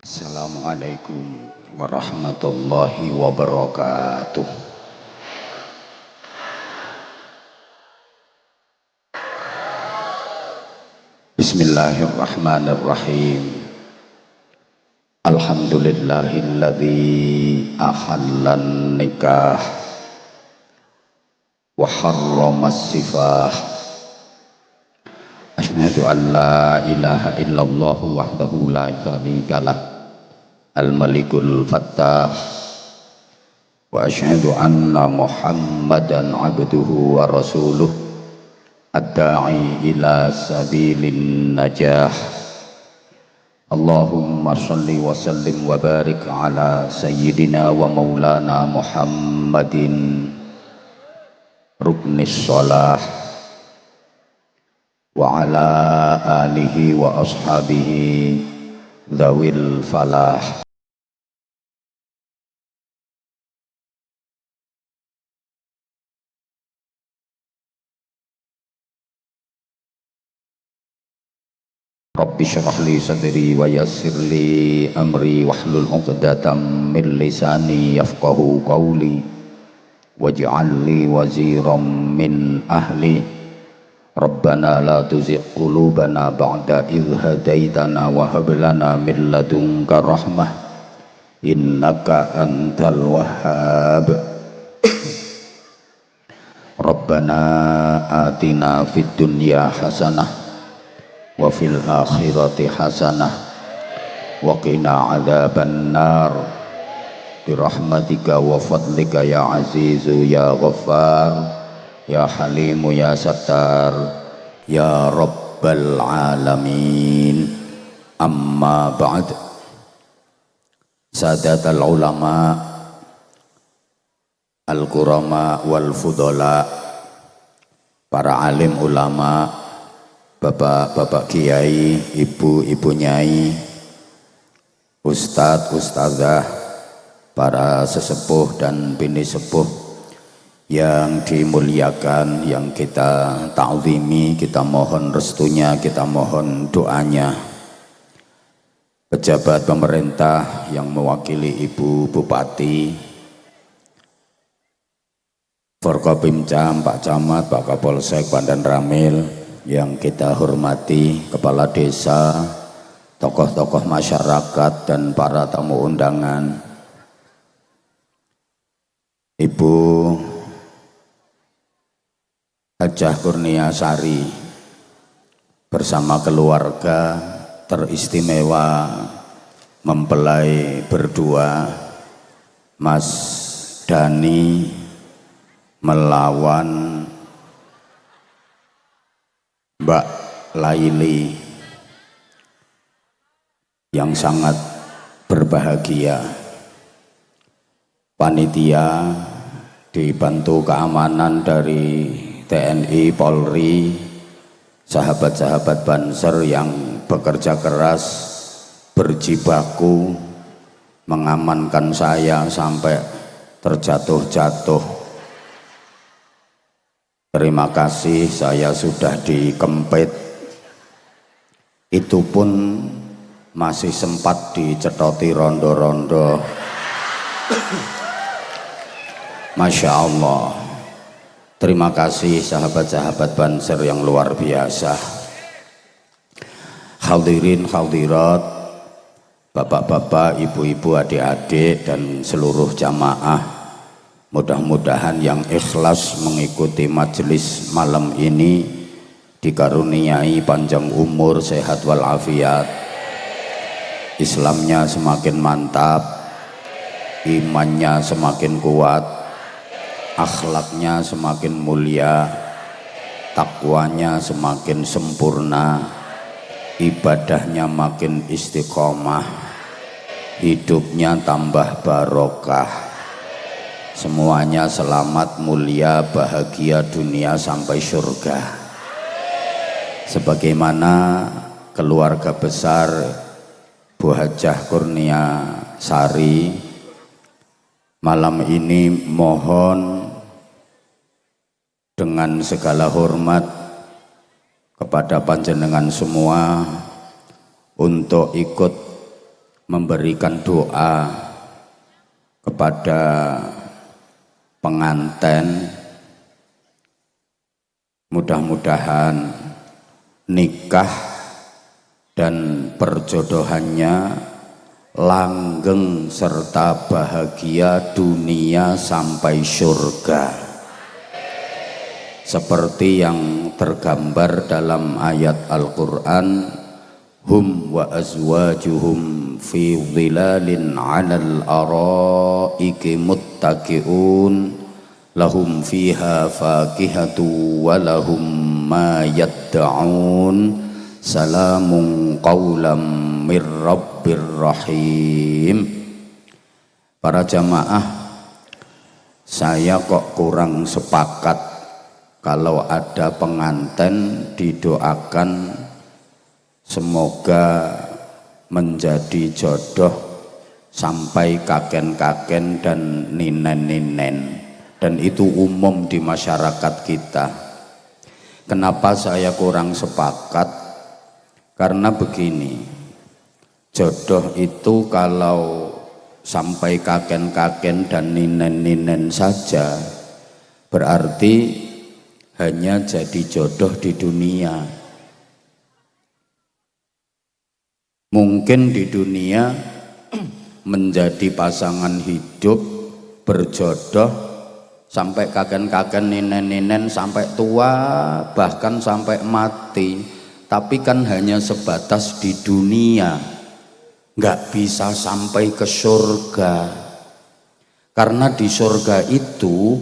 Assalamualaikum warahmatullahi wabarakatuh. Bismillahirrahmanirrahim. Alhamdulillahilladzi ahallan nikah wa harramas sifah. Asyhadu an la ilaha illallah wahdahu la syarikalah Al-Malikul Fattah wa asyhadu anna Muhammadan abduhu wa rasuluh ad-da'i ila sabilin najah. Allahumma salli wa sallim wa barik ala sayyidina wa maulana Muhammadin ruknis shalah wa ala alihi wa ashabihi dzawil falah. Rabbi syrah li sadri wa yassir li amri wahlul 'uqdatam min lisani yafqahu qawli waj'al li waziran min ahli. Rabbana la tuzigh qulubana ba'da idh hadaitana wa hab lana min ladunka rahmah innaka antal wahhab. Rabbana atina fid dunya hasanah wa fil akhirati hasanah wa qina adzaban nar birahmatika wa fadlika ya azizu ya ghaffar ya halimu ya sattar ya rabbal alamin. Amma ba'd. Sadatul ulama al-kurama wal fudala, para alim ulama, bapak-bapak kiai, ibu-ibu nyai, ustadz, ustadzah, para sesepuh dan bini sepuh yang dimuliakan, yang kita ta'zimi, kita mohon restunya, kita mohon doanya. Pejabat pemerintah yang mewakili Ibu Bupati, Forkopimcam, Pak Camat, Pak Kapolsek, Pandan Ramil, yang kita hormati, kepala desa, tokoh-tokoh masyarakat dan para tamu undangan, Ibu Hajah Kurnia Sari bersama keluarga teristimewa mempelai berdua Mas Dani melawan Mbak Laili yang sangat berbahagia. Panitia dibantu keamanan dari TNI, Polri, sahabat-sahabat Banser yang bekerja keras berjibaku mengamankan saya sampai terjatuh-jatuh. Terima kasih, saya sudah dikempit. Itu pun masih sempat dicetoti rondo-rondo. Masya Allah. Terima kasih sahabat-sahabat Banser yang luar biasa. Hadirin hadirat, bapak-bapak, ibu-ibu, adik-adik dan seluruh jamaah, mudah-mudahan yang ikhlas mengikuti majelis malam ini dikaruniai panjang umur, sehat walafiat, Islamnya semakin mantap, imannya semakin kuat, akhlaknya semakin mulia, takwanya semakin sempurna, ibadahnya makin istiqomah, hidupnya tambah barokah. Semuanya selamat, mulia, bahagia dunia sampai surga. Sebagaimana keluarga besar Bu Hajah Kurnia Sari, malam ini mohon dengan segala hormat kepada panjenengan semua untuk ikut memberikan doa kepada pengantin, mudah-mudahan nikah dan perjodohannya langgeng serta bahagia dunia sampai surga, seperti yang tergambar dalam ayat Al-Quran, hum wa azwajuhum fi dhilalin 'alal araiki muttaqiun lahum fiha fakihatu wa lahum ma yadda'un salamun qawlam mir rabbir rahim. Para jamaah, saya kok kurang sepakat kalau ada pengantin didoakan semoga menjadi jodoh sampai kaken-kaken dan ninen-ninen, dan itu umum di masyarakat kita. Kenapa saya kurang sepakat? Karena begini, jodoh itu kalau sampai kaken-kaken dan ninen-ninen saja berarti hanya jadi jodoh di dunia. Mungkin di dunia menjadi pasangan hidup berjodoh sampai kaken-kaken ninen-ninen sampai tua bahkan sampai mati, tapi kan hanya sebatas di dunia, nggak bisa sampai ke surga. Karena di surga itu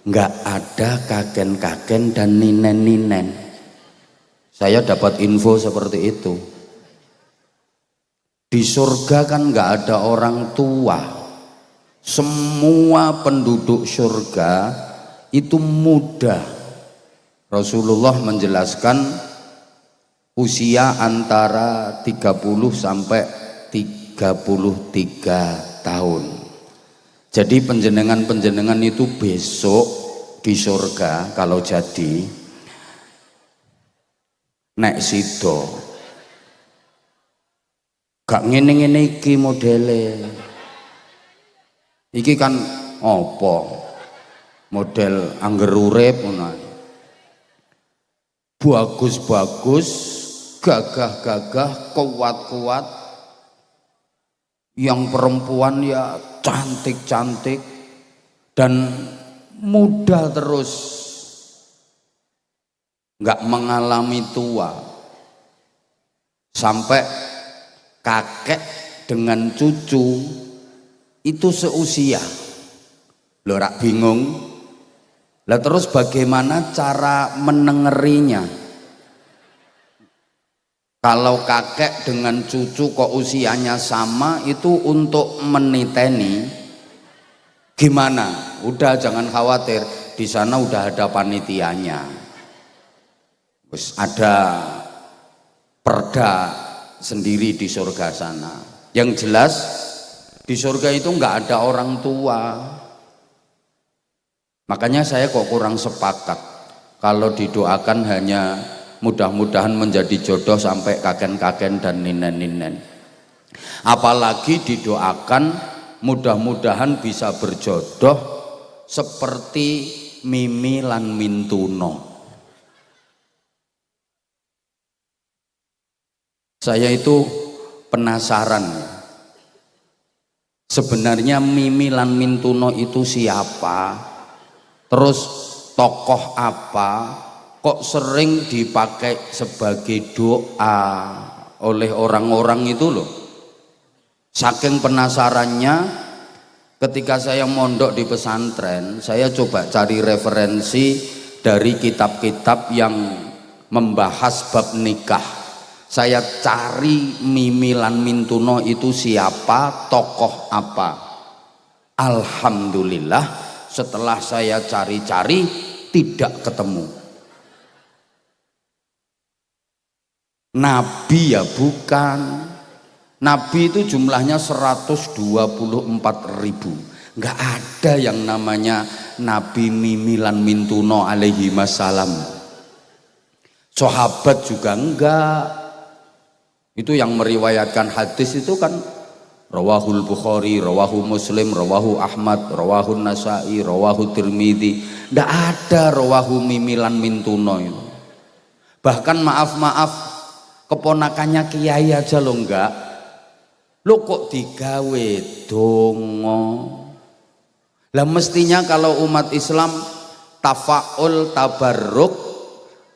nggak ada kaken-kaken dan ninen-ninen. Saya dapat info seperti itu. Di surga kan nggak ada orang tua. Semua penduduk surga itu muda. Rasulullah menjelaskan usia antara 30 sampai 33 tahun. Jadi penjenengan itu besok di surga kalau jadi nek sido gak ngene-ngene iki modele. Iki kan apa? Model angger urip ngono. Bagus-bagus, gagah-gagah, kuat-kuat. Yang perempuan ya cantik-cantik dan muda terus, nggak mengalami tua, sampai kakek dengan cucu itu seusia. Loh, rak bingung. Lah terus bagaimana cara menengerinya? Kalau kakek dengan cucu kok usianya sama, itu untuk meniteni gimana? Udah jangan khawatir, di sana udah ada panitianya. Terus ada perda sendiri di surga sana. Yang jelas di surga itu nggak ada orang tua. Makanya saya kok kurang sepakat kalau didoakan hanya mudah-mudahan menjadi jodoh sampai kaken-kaken dan ninen-ninen. Apalagi didoakan mudah-mudahan bisa berjodoh seperti Mimi lan Mintuno. Saya itu penasaran, sebenarnya Mimi lan Mintuno itu siapa? Terus tokoh apa? Kok sering dipakai sebagai doa oleh orang-orang itu loh. Saking penasarannya, ketika saya mondok di pesantren, saya coba cari referensi dari kitab-kitab yang membahas bab nikah. Saya cari Mimi lan Mintuno itu siapa, tokoh apa. Alhamdulillah setelah saya cari-cari tidak ketemu. Nabi ya bukan. Nabi itu jumlahnya 124.000. Nggak ada yang namanya Nabi Mimi lan Mintuno alaihi wassalam. Sahabat juga enggak. Itu yang meriwayatkan hadis itu kan rawahul Bukhari, rawahu Muslim, rawahu Ahmad, rawahu Nasai, rawahu Tirmidzi. Ndak ada rawahu mimilan mintuno itu. Bahkan maaf keponakannya kiai aja lo enggak. Lo kok digawe dongo. Lah mestinya kalau umat Islam tafaul tabarruk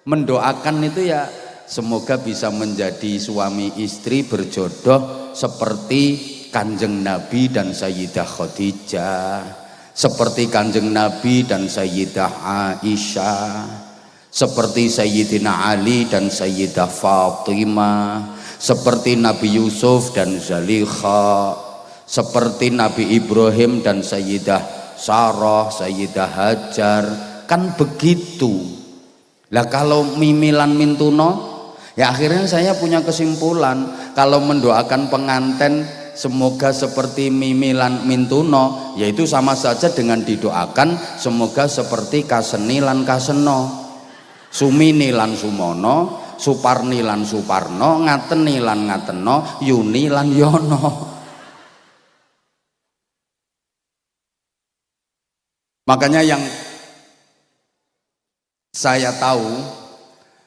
mendoakan itu ya semoga bisa menjadi suami istri berjodoh seperti Kanjeng Nabi dan Sayyidah Khadijah, seperti Kanjeng Nabi dan Sayyidah Aisyah, seperti Sayyidina Ali dan Sayyidah Fatimah, seperti Nabi Yusuf dan Zulaikha, seperti Nabi Ibrahim dan Sayyidah Sarah, Sayyidah Hajar, kan begitu. Lah kalau mimilan mintuno, ya akhirnya saya punya kesimpulan kalau mendoakan pengantin semoga seperti mimilan mintuno, yaitu sama saja dengan didoakan semoga seperti kaseni lan kaseno, sumini lan sumono, suparni lan suparno, ngateni lan ngateno, yuni lan yono. Makanya yang saya tahu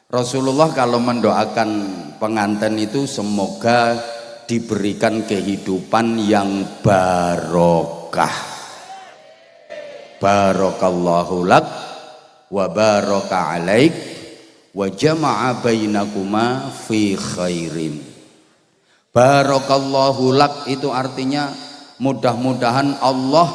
Rasulullah kalau mendoakan pengantin itu semoga diberikan kehidupan yang barokah. Barakallahu lak wa baraka alaik wa jama'a bainakuma fi khairin. Barakallahu lak itu artinya mudah-mudahan Allah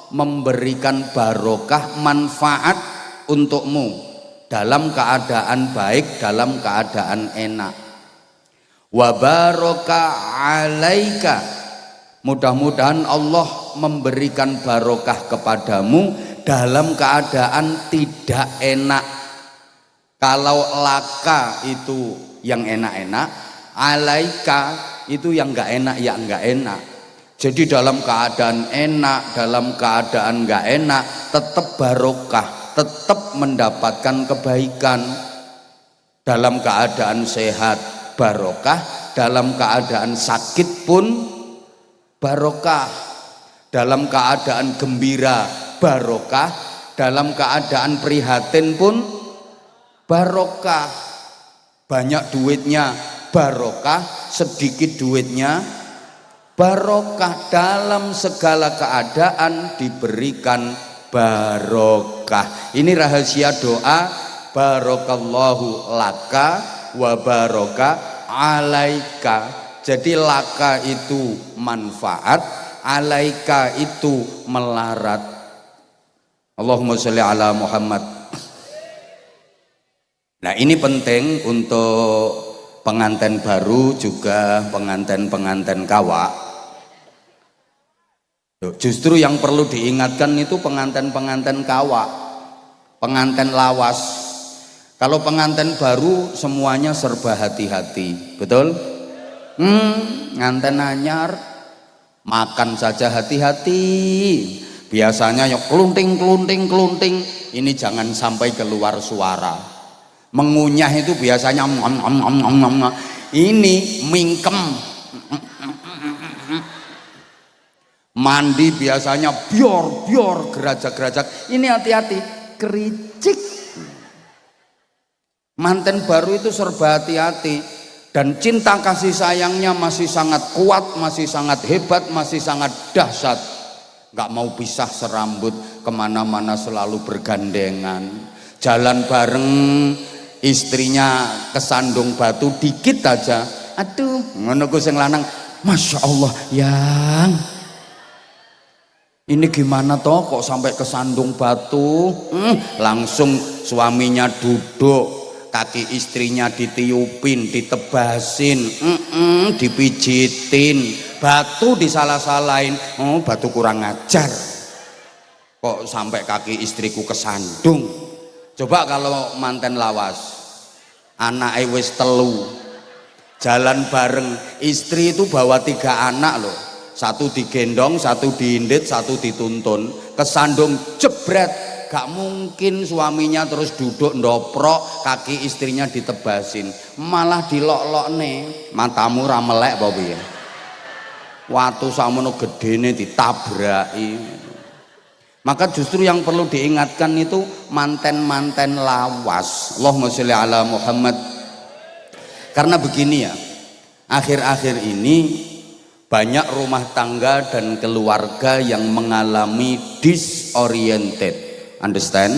memberikan barokah manfaat untukmu dalam keadaan baik, dalam keadaan enak. Wa baraka alaika, mudah-mudahan Allah memberikan barokah kepadamu dalam keadaan tidak enak. Kalau laka itu yang enak-enak, alaika itu yang enggak enak, ya enggak enak. Jadi dalam keadaan enak, dalam keadaan enggak enak, tetap barokah, tetap mendapatkan kebaikan. Dalam keadaan sehat barokah, dalam keadaan sakit pun barokah, dalam keadaan gembira barokah, dalam keadaan prihatin pun barokah. Banyak duitnya barokah, sedikit duitnya barokah. Dalam segala keadaan diberikan barokah. Ini rahasia doa barakallahu laka wa baraka alaika. Jadi laka itu manfaat, alaika itu melarat. Allahumma sholli ala Muhammad. Nah ini penting untuk pengantin baru juga pengantin-pengantin kawak. Justru yang perlu diingatkan itu pengantin-pengantin kawak, pengantin lawas. Kalau pengantin baru semuanya serba hati-hati, betul? Nganten anyar makan saja hati-hati. Biasanya ya kelunting. Ini jangan sampai keluar suara. Mengunyah itu biasanya ini mingkem. Mandi biasanya bior gerajak. Ini hati-hati, kericik. Manten baru itu serba hati-hati, dan cinta kasih sayangnya masih sangat kuat, masih sangat hebat, masih sangat dahsyat. Gak mau pisah serambut, kemana-mana selalu bergandengan. Jalan bareng, istrinya kesandung batu dikit aja, aduh ngono ku sing lanang, masya Allah yang ini gimana toh kok sampai kesandung batu. Langsung suaminya duduk, kaki istrinya ditiupin, ditebasin, dipijitin, batu disalah-salahin. Oh batu kurang ajar, kok sampai kaki istriku kesandung. Coba kalau manten lawas, anake wis 3, jalan bareng, istri itu bawa 3 anak loh, 1 digendong, 1 diindit, 1 dituntun, kesandung jebret. Gak mungkin suaminya terus duduk ndoprok, kaki istrinya ditebasin, malah dilok-lok nih, matamu ramelek apa piye? Watu samono gedene ditabraki. Maka justru yang perlu diingatkan itu manten-manten lawas. Allahumma sholli ala Muhammad. Karena begini ya, akhir-akhir ini banyak rumah tangga dan keluarga yang mengalami disoriented. Understand?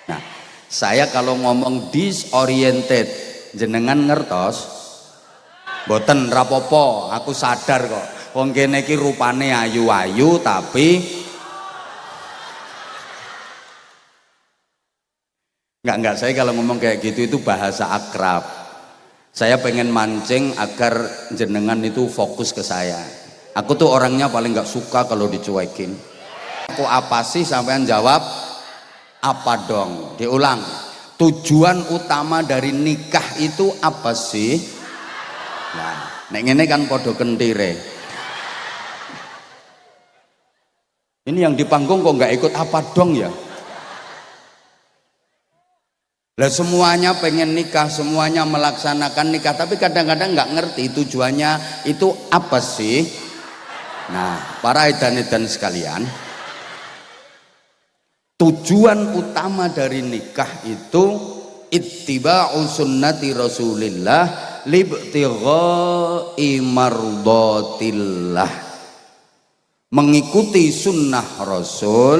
Nah, saya kalau ngomong disoriented, jenengan ngertos? Boten rapopo, aku sadar kok. Wong kene iki rupane ayu-ayu tapi enggak, saya kalau ngomong kayak gitu itu bahasa akrab. Saya pengen mancing agar jenengan itu fokus ke saya. Aku tuh orangnya paling nggak suka kalau dicuekin. Aku apa sih, sampean jawab apa dong. Diulang, tujuan utama dari nikah itu apa sih? Nah, nek ngene kan podo kentire. Ini yang di panggung kok nggak ikut apa dong ya? Lah semuanya pengen nikah, semuanya melaksanakan nikah, tapi kadang-kadang nggak ngerti tujuannya itu apa sih. Nah, para edan-edan sekalian, tujuan utama dari nikah itu ittiba'u sunnati Rasulillah libtigha'i mardatillah, mengikuti sunnah Rasul,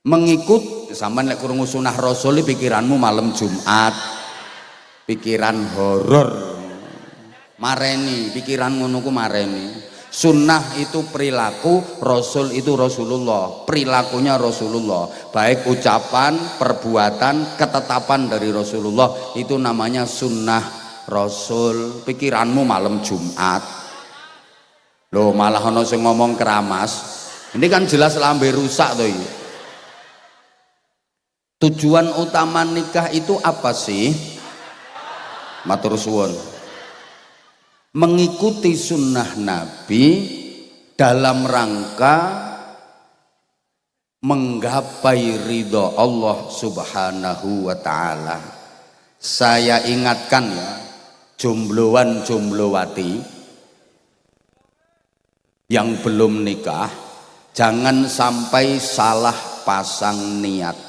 mengikut. Sampeyan lek krungu sunah Rasul pikiranmu malam Jumat, pikiran horor, mareni, pikiran ngono ku mareni. Sunnah itu perilaku, Rasul itu Rasulullah, perilakunya Rasulullah, baik ucapan, perbuatan, ketetapan dari Rasulullah, itu namanya sunnah Rasul. Pikiranmu malam Jumat. Loh, malah ono sing ngomong keramas. Ini kan jelas lambe rusak tuh. Tujuan utama nikah itu apa sih? Matur suwun. Mengikuti sunnah Nabi dalam rangka menggapai ridho Allah Subhanahu wa ta'ala. Saya ingatkan ya, jombloan jomblowati yang belum nikah, jangan sampai salah pasang niat.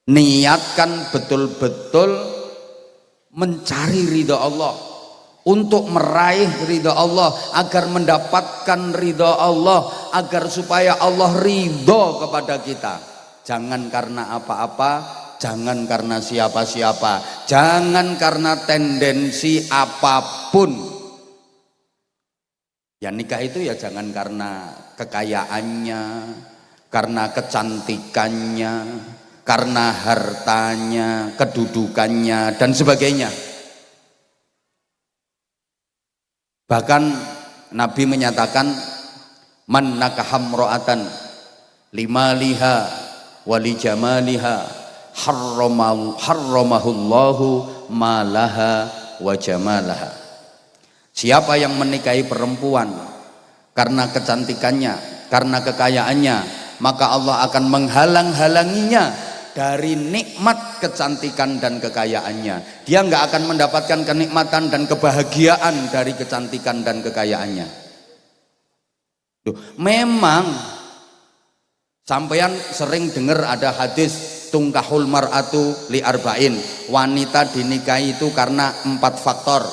Niatkan betul-betul mencari ridho Allah, untuk meraih ridho Allah, agar mendapatkan ridho Allah, agar supaya Allah ridho kepada kita. Jangan karena apa-apa, jangan karena siapa-siapa, jangan karena tendensi apapun. Ya nikah itu ya jangan karena kekayaannya, karena kecantikannya, karena hartanya, kedudukannya, dan sebagainya. Bahkan Nabi menyatakan, man nakaham ro'atan limaliha wali jamaliha harramahullahu malaha wa jamalaha. Siapa yang menikahi perempuan karena kecantikannya, karena kekayaannya, maka Allah akan menghalang-halanginya dari nikmat kecantikan dan kekayaannya. Dia nggak akan mendapatkan kenikmatan dan kebahagiaan dari kecantikan dan kekayaannya. Duh, memang sampeyan sering dengar ada hadis tungkahul mar'atu li arba'in, wanita dinikahi itu karena 4 faktor.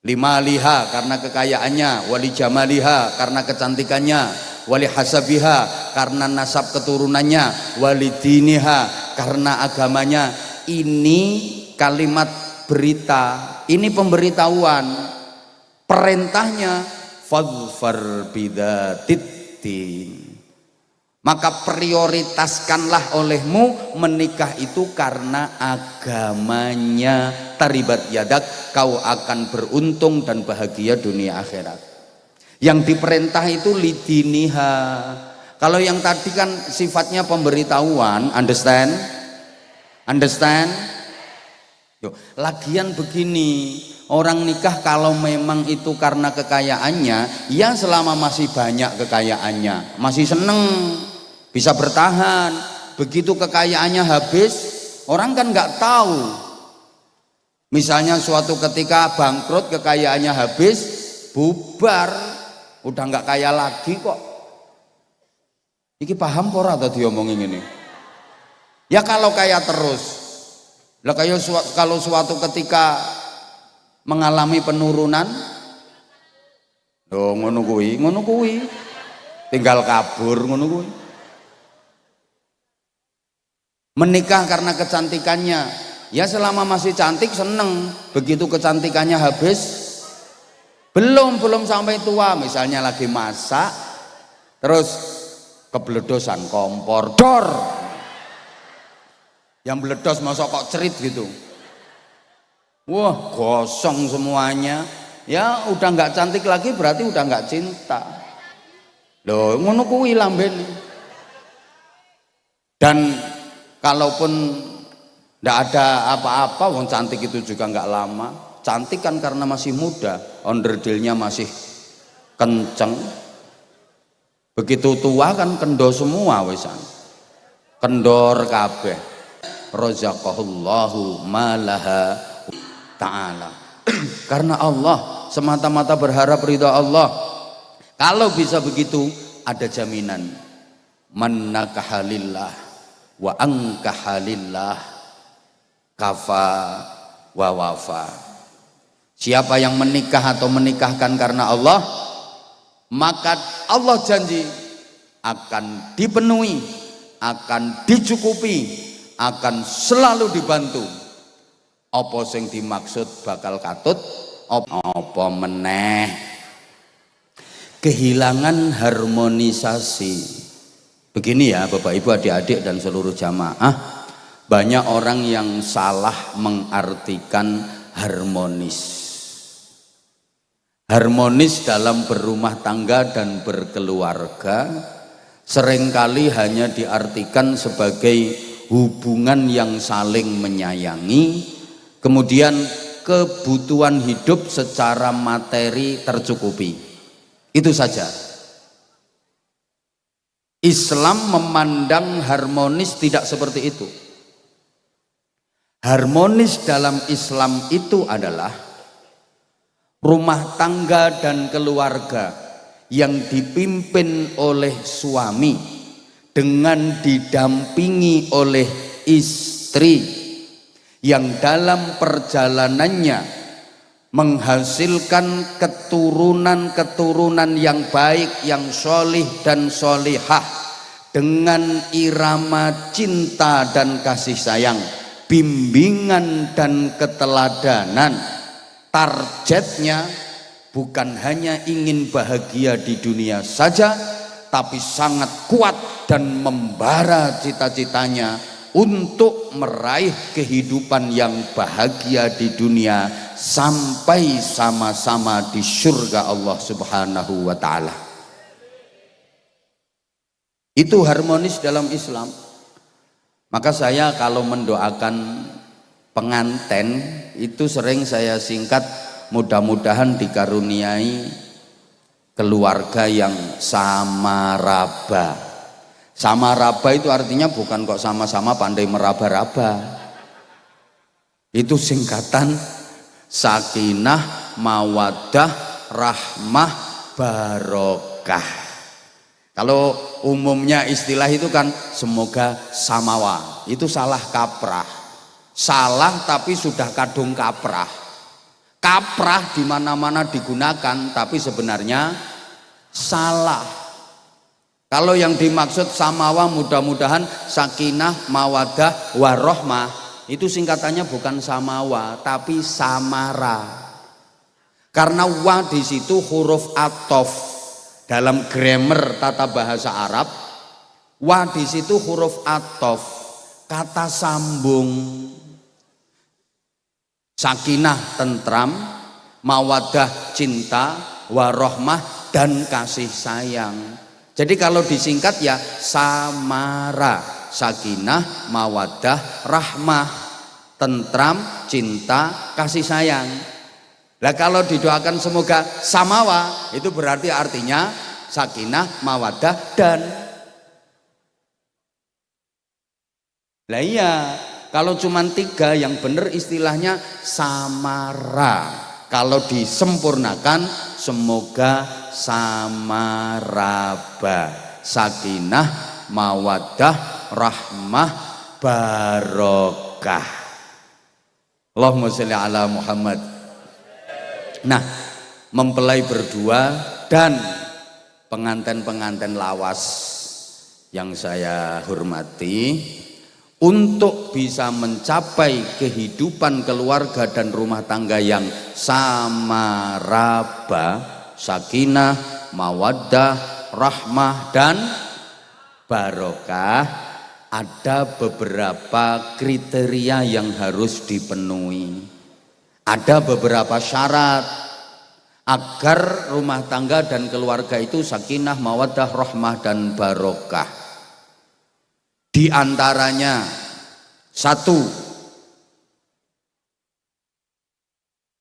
5 liha karena kekayaannya, wali jamaliha karena kecantikannya, wali hasabiha karena nasab keturunannya, wali diniha karena agamanya. Ini kalimat berita, ini pemberitahuan, perintahnya fadfar bidzatiddin. Maka prioritaskanlah olehmu menikah itu karena agamanya. Taribat yadak, kau akan beruntung dan bahagia dunia akhirat. Yang diperintah itu lidiniha. Kalau yang tadi kan sifatnya pemberitahuan, understand? Understand? Yo, lagian begini, orang nikah kalau memang itu karena kekayaannya, ya selama masih banyak kekayaannya, masih seneng, bisa bertahan. Begitu kekayaannya habis, orang kan nggak tahu. Misalnya suatu ketika bangkrut, kekayaannya habis, bubar, udah nggak kaya lagi kok. Iki paham pora atau diomongin ini? Ya kalau kaya terus. Lah kalau suatu ketika mengalami penurunan, ngono kuwi. Tinggal kabur ngono kuwi. Menikah karena kecantikannya, ya selama masih cantik seneng, begitu kecantikannya habis, belum sampai tua, misalnya lagi masak, terus kebledosan kompor, dor, yang meledos masuk kok cerit gitu, wah gosong semuanya, ya udah nggak cantik lagi berarti udah nggak cinta, loh ngono kuwi lambene. Dan kalaupun nggak ada apa-apa, wong cantik itu juga nggak lama. Cantik kan karena masih muda, onderdilnya masih kenceng. Begitu tua kan kendo semua wesan, kendor kabeh. Razaqahullahu malaha ta'ala. Karena Allah, semata-mata berharap ridha Allah. Kalau bisa begitu, ada jaminan. Man nakahalillah wa angkahalillah kafa wa wafa. Siapa yang menikah atau menikahkan karena Allah, maka Allah janji akan dipenuhi, akan dicukupi, akan selalu dibantu. Apa sing dimaksud bakal katut, apa meneh, kehilangan harmonisasi. Begini ya Bapak Ibu, adik-adik dan seluruh jamaah, banyak orang yang salah mengartikan harmonis. Harmonis dalam berumah tangga dan berkeluarga seringkali hanya diartikan sebagai hubungan yang saling menyayangi, kemudian kebutuhan hidup secara materi tercukupi. Itu saja. Islam memandang harmonis tidak seperti itu. Harmonis dalam Islam itu adalah rumah tangga dan keluarga yang dipimpin oleh suami dengan didampingi oleh istri yang dalam perjalanannya menghasilkan keturunan-keturunan yang baik, yang solih dan solihah, dengan irama cinta dan kasih sayang, bimbingan dan keteladanan. Targetnya bukan hanya ingin bahagia di dunia saja, tapi sangat kuat dan membara cita-citanya untuk meraih kehidupan yang bahagia di dunia sampai sama-sama di surga Allah Subhanahu wa ta'ala. Itu harmonis dalam Islam. Maka saya kalau mendoakan pengantin itu sering saya singkat, mudah-mudahan dikaruniai keluarga yang samaraba. Samaraba itu artinya bukan kok sama-sama pandai meraba-raba. Itu singkatan sakinah, mawaddah, rahmah, barokah. Kalau umumnya istilah itu kan semoga samawa, itu salah kaprah. Salah tapi sudah kadung kaprah. Kaprah di mana-mana digunakan tapi sebenarnya salah. Kalau yang dimaksud samawa, mudah-mudahan sakinah, mawadah, warohmah, itu singkatannya bukan samawa tapi samara. Karena wa di situ huruf atof. Dalam grammar tata bahasa Arab, wa di situ huruf atof, kata sambung. Sakinah tentram, mawadah cinta, warohmah dan kasih sayang. Jadi kalau disingkat ya samara, sakinah, mawadah, rahmah, tentram, cinta, kasih sayang. Lah kalau didoakan semoga samawa, itu berarti artinya sakinah, mawadah dan. Lah iya, Kalau cuma 3 yang benar istilahnya samara. Kalau disempurnakan semoga samaraba, sakinah, mawaddah, rahmah, barokah. Allahumma sholli ala Muhammad. Nah, mempelai berdua dan pengantin-pengantin lawas yang saya hormati, untuk bisa mencapai kehidupan keluarga dan rumah tangga yang samaraba, sakinah, mawaddah, rahmah dan barokah, ada beberapa kriteria yang harus dipenuhi. Ada beberapa syarat agar rumah tangga dan keluarga itu sakinah, mawaddah, rahmah dan barokah. Di antaranya 1,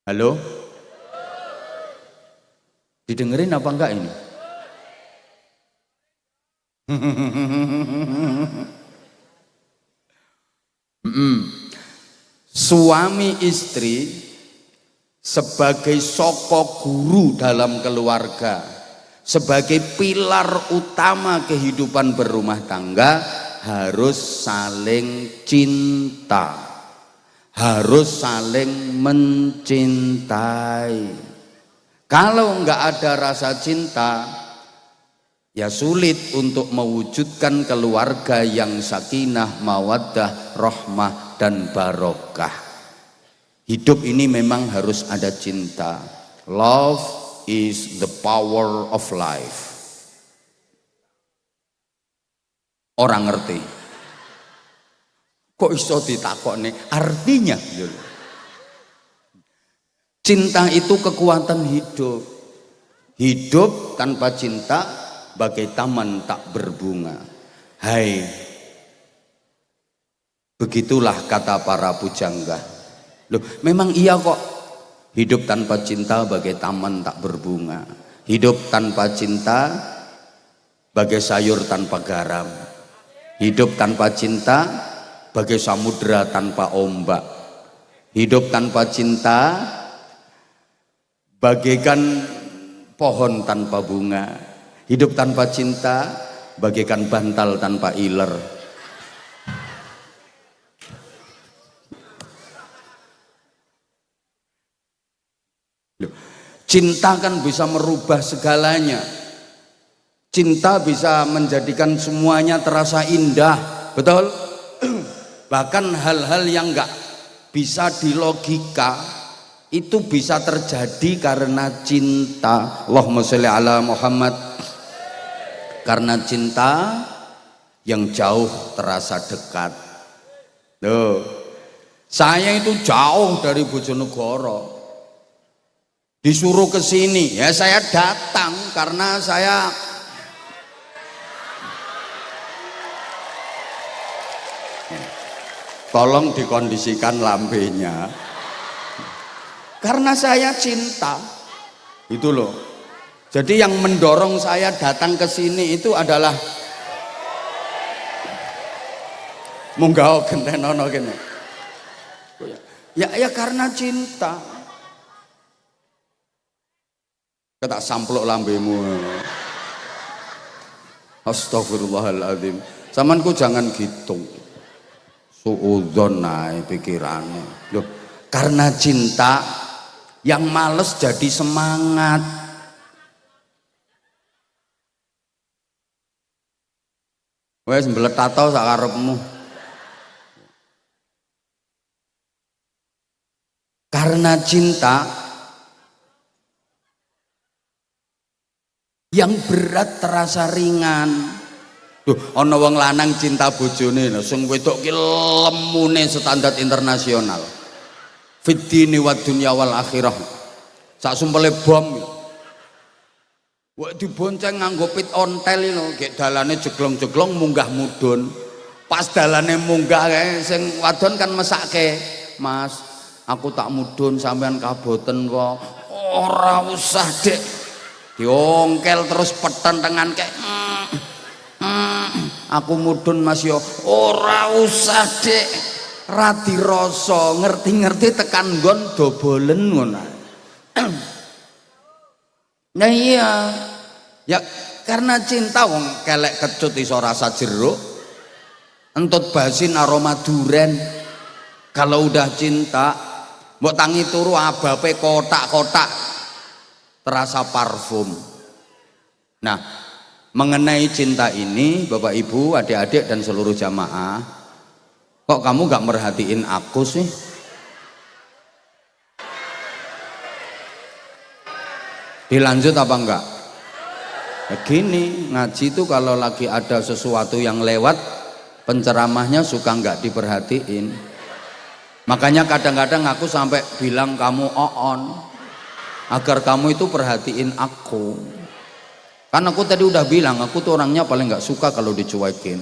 halo, didengerin apa enggak ini? Suami istri sebagai sosok guru dalam keluarga, sebagai pilar utama kehidupan berumah tangga, harus saling cinta, harus saling mencintai. Kalau enggak ada rasa cinta, ya sulit untuk mewujudkan keluarga yang sakinah, mawaddah, rahmah dan barokah. Hidup ini memang harus ada cinta. Love is the power of life. Orang ngerti. Kok iso ditakokne artinya? Cinta itu kekuatan hidup. Hidup tanpa cinta bagai taman tak berbunga. Hai, begitulah kata para pujangga. Loh, memang iya kok. Hidup tanpa cinta bagai taman tak berbunga. Hidup tanpa cinta bagai sayur tanpa garam. Hidup tanpa cinta bagai samudra tanpa ombak. Hidup tanpa cinta bagaikan pohon tanpa bunga. Hidup tanpa cinta bagaikan bantal tanpa iler. Cinta kan bisa merubah segalanya. Cinta bisa menjadikan semuanya terasa indah, betul? Bahkan hal-hal yang enggak bisa dilogika itu bisa terjadi karena cinta. Allahumma sholli ala Muhammad. Karena cinta yang jauh terasa dekat. Loh, saya itu jauh dari Bojonegoro. Disuruh ke sini, ya saya datang karena saya tolong dikondisikan lambenya. Karena saya cinta. Itu loh. Jadi yang mendorong saya datang ke sini itu adalah munggah gentenono kene. Ya karena cinta. Kata samplok lambemu. Astagfirullahaladzim. Samanku jangan gitu. Suudzon naik pikirannya. Loh, karena cinta yang males jadi semangat. Wes mbelet tato sak karepmu. Karena cinta yang berat terasa ringan. Duh, ana wong lanang cinta bojone, sing wedok ki lemune standar internasional. Fiddini wad dunya wal akhirah. Sak sumpele bom. Wek dibonceng nganggo pit ontel lho, gek dalane jeglong-jeglong munggah mudhun. Pas dalane munggah kae sing wadon kan mesake, "Mas, aku tak mudhun sampean kaboten kok." Ora usah, Dek. Diongkel terus petentengan kayak aku mudun Mas yo. Ora usah, Dek. radi rasa ngerti-ngerti tekan nggon dobolen ngono. Nah iya ya karena cinta wong kelek kecut iso rasa jeruk, entut basin aroma duren. Kalau udah cinta mbok tangi turu abape kotak-kotak terasa parfum. Nah mengenai cinta ini Bapak Ibu, adik-adik dan seluruh jamaah, kok kamu gak merhatiin aku sih? Dilanjut apa enggak? Begini, ngaji itu kalau lagi ada sesuatu yang lewat, penceramahnya suka enggak diperhatiin. Makanya kadang-kadang aku sampai bilang kamu on, agar kamu itu perhatiin aku. Kan aku tadi udah bilang, aku tuh orangnya paling enggak suka kalau dicuekin.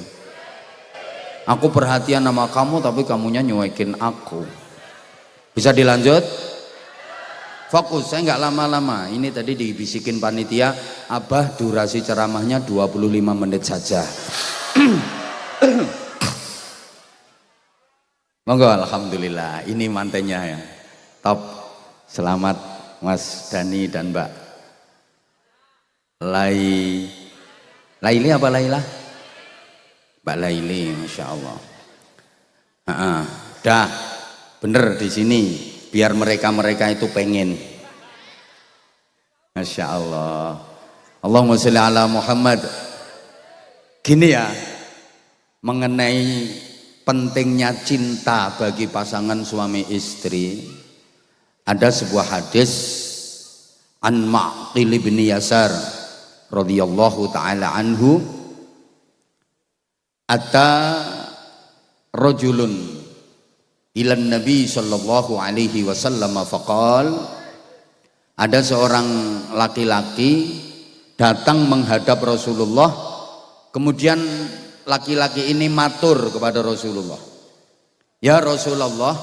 Aku perhatian sama kamu tapi kamunya nyuekin aku. Bisa dilanjut? Fokus, saya nggak lama-lama. Ini tadi dibisikin panitia, Abah durasi ceramahnya 25 menit saja. Monggo, alhamdulillah. Ini mantennya ya. Top. Selamat Mas Dani dan Mbak Laili apa Laila? Mbak Laili, Masya Allah. Dah, bener di sini. Biar mereka itu pengen. Masya Allah. Allahumma sholli ala Muhammad. Gini ya, mengenai pentingnya cinta bagi pasangan suami istri, ada sebuah hadis an Ma'qil bin Yasar radhiyallahu taala anhu, ata rajulun ilan Nabi sallallahu alaihi wasallam faqal, ada seorang laki-laki datang menghadap Rasulullah, kemudian laki-laki ini matur kepada Rasulullah, ya Rasulullah,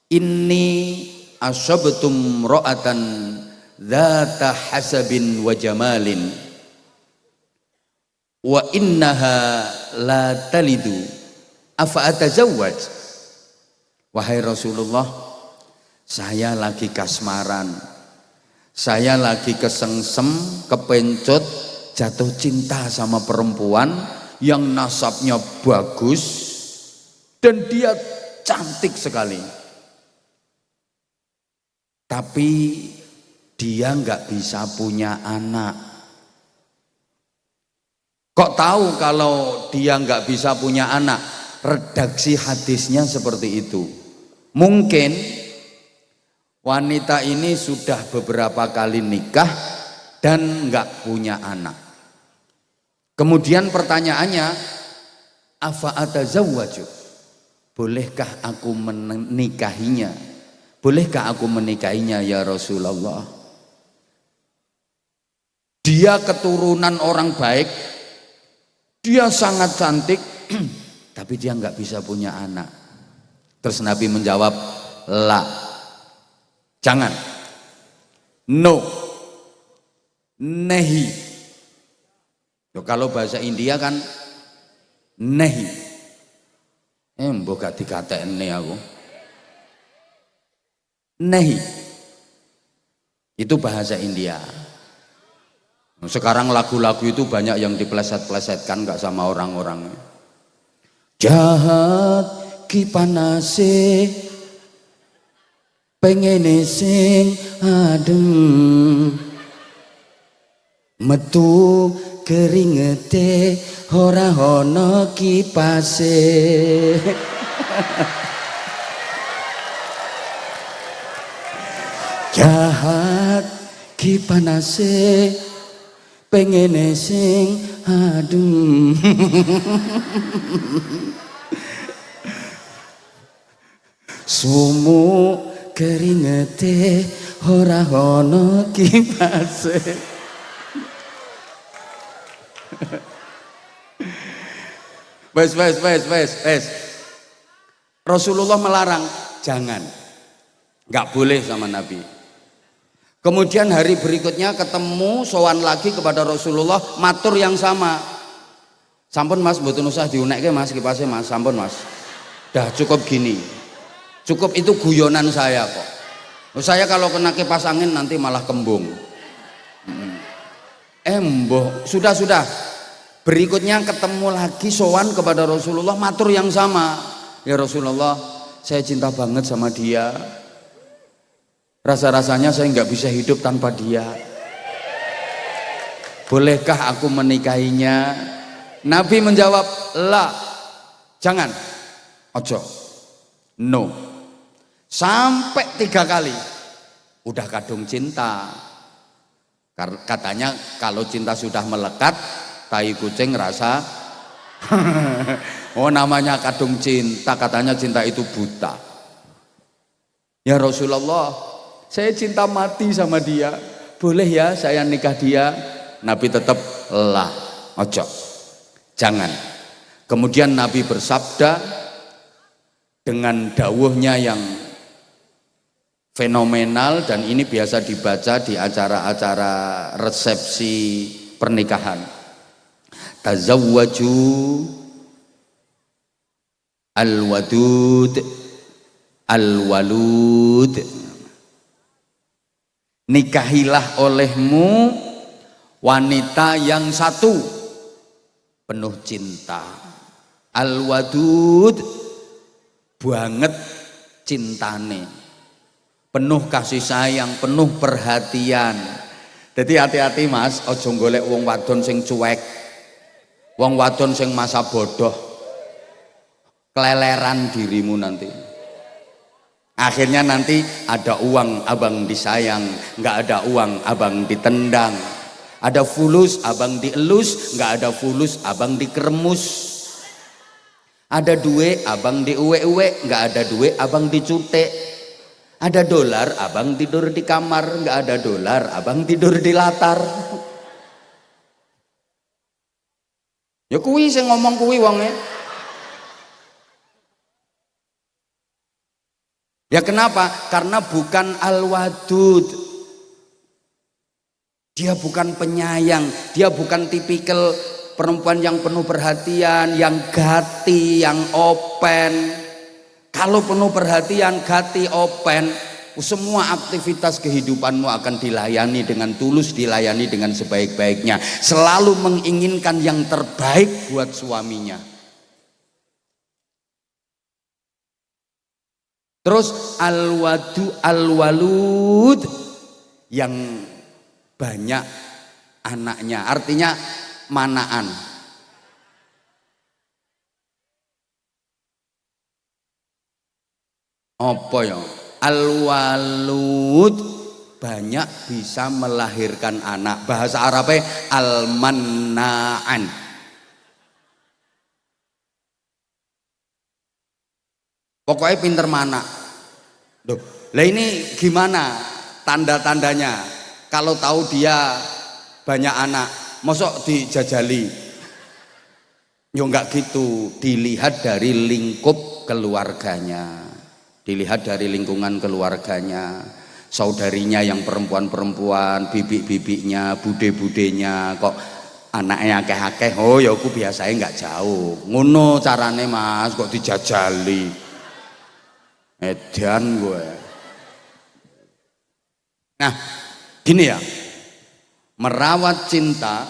inni asabtum ra'atan dzata hasabin wa jamalin wa innaha la talidu afa atazawwaj. Wahai Rasulullah, saya lagi kasmaran, saya lagi kesengsem, kepencut, jatuh cinta sama perempuan yang nasabnya bagus dan dia cantik sekali, tapi dia nggak bisa punya anak. Kok tahu kalau dia nggak bisa punya anak? Redaksi hadisnya seperti itu. Mungkin wanita ini sudah beberapa kali nikah dan nggak punya anak. Kemudian pertanyaannya, afa atazawwaju? Bolehkah aku menikahinya? Bolehkah aku menikahinya ya Rasulullah? Dia keturunan orang baik, dia sangat cantik, tapi dia nggak bisa punya anak. Terus Nabi menjawab, la, jangan, no, nehi. Kalau bahasa India kan nehi. Mbok gak dikatekne aku. Nehi. Itu bahasa India. Sekarang lagu-lagu itu banyak yang dipleset-plesetkan gak sama orang-orang. Jahat ki panase pengene sing adem, metu keringete ora ana kipase. Jahat ki panase pengene sing adem. Sumu keringete ora ana kipase. Wes. Rasulullah melarang, jangan. Enggak boleh sama Nabi. Kemudian hari berikutnya ketemu sowan lagi kepada Rasulullah, matur yang sama. Sampun Mas, mboten usah diunekke Mas kipase Mas, sampun Mas. Dah cukup gini. Cukup itu guyonan saya kok. Saya kalau kena kipas angin nanti malah kembung. Mbah, sudah. Berikutnya ketemu lagi sowan kepada Rasulullah, matur yang sama. Ya Rasulullah, saya cinta banget sama dia. Rasa-rasanya saya nggak bisa hidup tanpa dia. Bolehkah aku menikahinya? Nabi menjawab, la, jangan, ojo, no. Sampai 3 kali, udah kadung cinta. Katanya kalau cinta sudah melekat, tai kucing rasa. Oh, namanya kadung cinta, katanya cinta itu buta. Ya Rasulullah, saya cinta mati sama dia, boleh ya saya nikah dia? Nabi tetap, lah, ojo, jangan. Kemudian Nabi bersabda dengan dawuhnya yang fenomenal, dan ini biasa dibaca di acara-acara resepsi pernikahan. Tazawwaju al-wadud al-walud. Nikahilah olehmu wanita yang satu, penuh cinta, al-wadud, banget cintane, penuh kasih sayang, penuh perhatian. Jadi hati-hati mas, ojo golek wong wadon sing cuek, wong wadon sing masa bodoh, keleleran dirimu nanti. Akhirnya nanti ada uang abang disayang, nggak ada uang abang ditendang. Ada fulus abang dielus, nggak ada fulus abang dikeremus. Ada duit abang diuwe-uwe, nggak ada duit abang dicutek. Ada dolar abang tidur di kamar, nggak ada dolar abang tidur di latar. Ya kuwi sing ngomong kuwi wonge. Ya kenapa? Karena bukan al-wadud. Dia bukan penyayang, dia bukan tipikal perempuan yang penuh perhatian, yang gati, yang open. Kalau penuh perhatian, gati, open, semua aktivitas kehidupanmu akan dilayani dengan tulus, dilayani dengan sebaik-baiknya. Selalu menginginkan yang terbaik buat suaminya. Terus al-walud, yang banyak anaknya, artinya manaan. Apa ya? Al-walud, banyak bisa melahirkan anak. Bahasa Arabnya al-mannaan. Pokoknya pinter mana. Duh, lah ini gimana tanda-tandanya? Kalau tahu dia banyak anak, mosok dijajali? Ya enggak gitu, dilihat dari lingkup keluarganya. Dilihat dari lingkungan keluarganya, saudarinya yang perempuan-perempuan, bibik-bibiknya, bude-budenya, kok anaknya akeh-akeh. Oh ya aku biasanya nggak jauh. Ngono carane mas, kok dijajali. Edan gue. Nah, gini ya. Merawat cinta,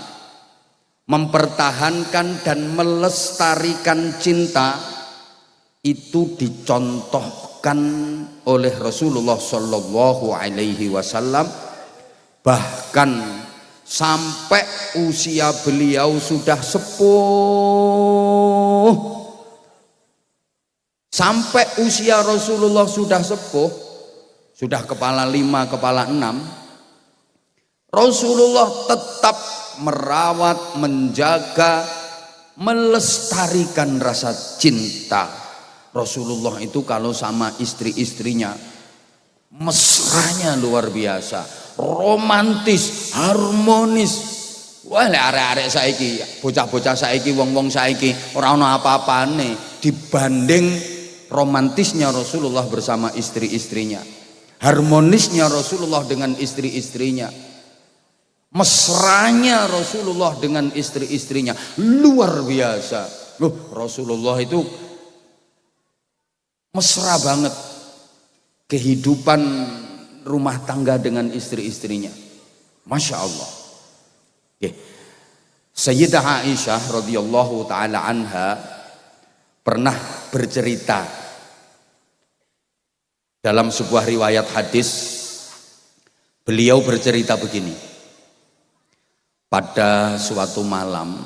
mempertahankan dan melestarikan cinta itu dicontohkan oleh Rasulullah Shallallahu Alaihi Wasallam, bahkan sampai usia beliau sudah sepuh. Sampai usia Rasulullah sudah sepuh, sudah kepala 5, kepala 6, Rasulullah tetap merawat, menjaga, melestarikan rasa cinta. Rasulullah itu kalau sama istri-istrinya mesranya luar biasa, romantis, harmonis. Wah, arek-arek saiki, bocah-bocah saiki, wong-wong saiki ora ono apa-apane dibanding romantisnya Rasulullah bersama istri-istrinya, harmonisnya Rasulullah dengan istri-istrinya, mesranya Rasulullah dengan istri-istrinya, luar biasa. Loh, Rasulullah itu mesra banget kehidupan rumah tangga dengan istri-istrinya. Masya Allah. Oke. Sayyidah Aisyah radhiyallahu taala anha pernah bercerita dalam sebuah riwayat hadis. Beliau bercerita begini. Pada suatu malam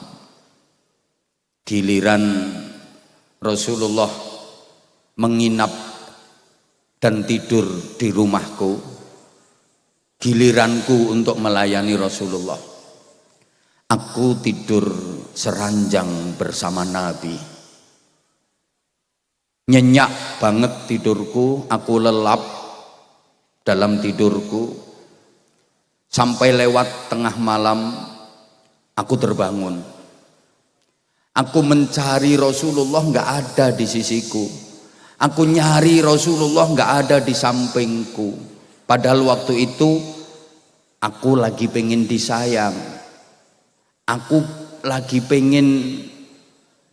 giliran Rasulullah menginap dan tidur di rumahku, giliranku untuk melayani Rasulullah. Aku tidur seranjang bersama Nabi. Nyenyak banget tidurku, aku lelap dalam tidurku. Sampai lewat tengah malam, aku terbangun. Aku mencari Rasulullah, nggak ada di sisiku. Aku nyari Rasulullah, nggak ada di sampingku. Padahal waktu itu aku lagi pengen disayang. Aku lagi pengen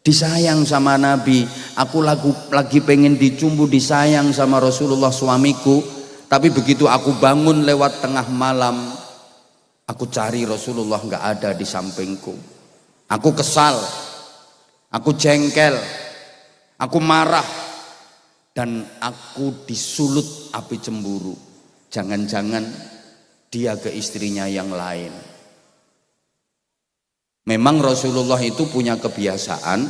disayang sama Nabi. Aku lagi pengen dicumbu, disayang sama Rasulullah suamiku. Tapi begitu aku bangun lewat tengah malam, aku cari Rasulullah, nggak ada di sampingku. Aku kesal, aku jengkel, aku marah, dan aku disulut api cemburu. Jangan-jangan dia ke istrinya yang lain. Memang Rasulullah itu punya kebiasaan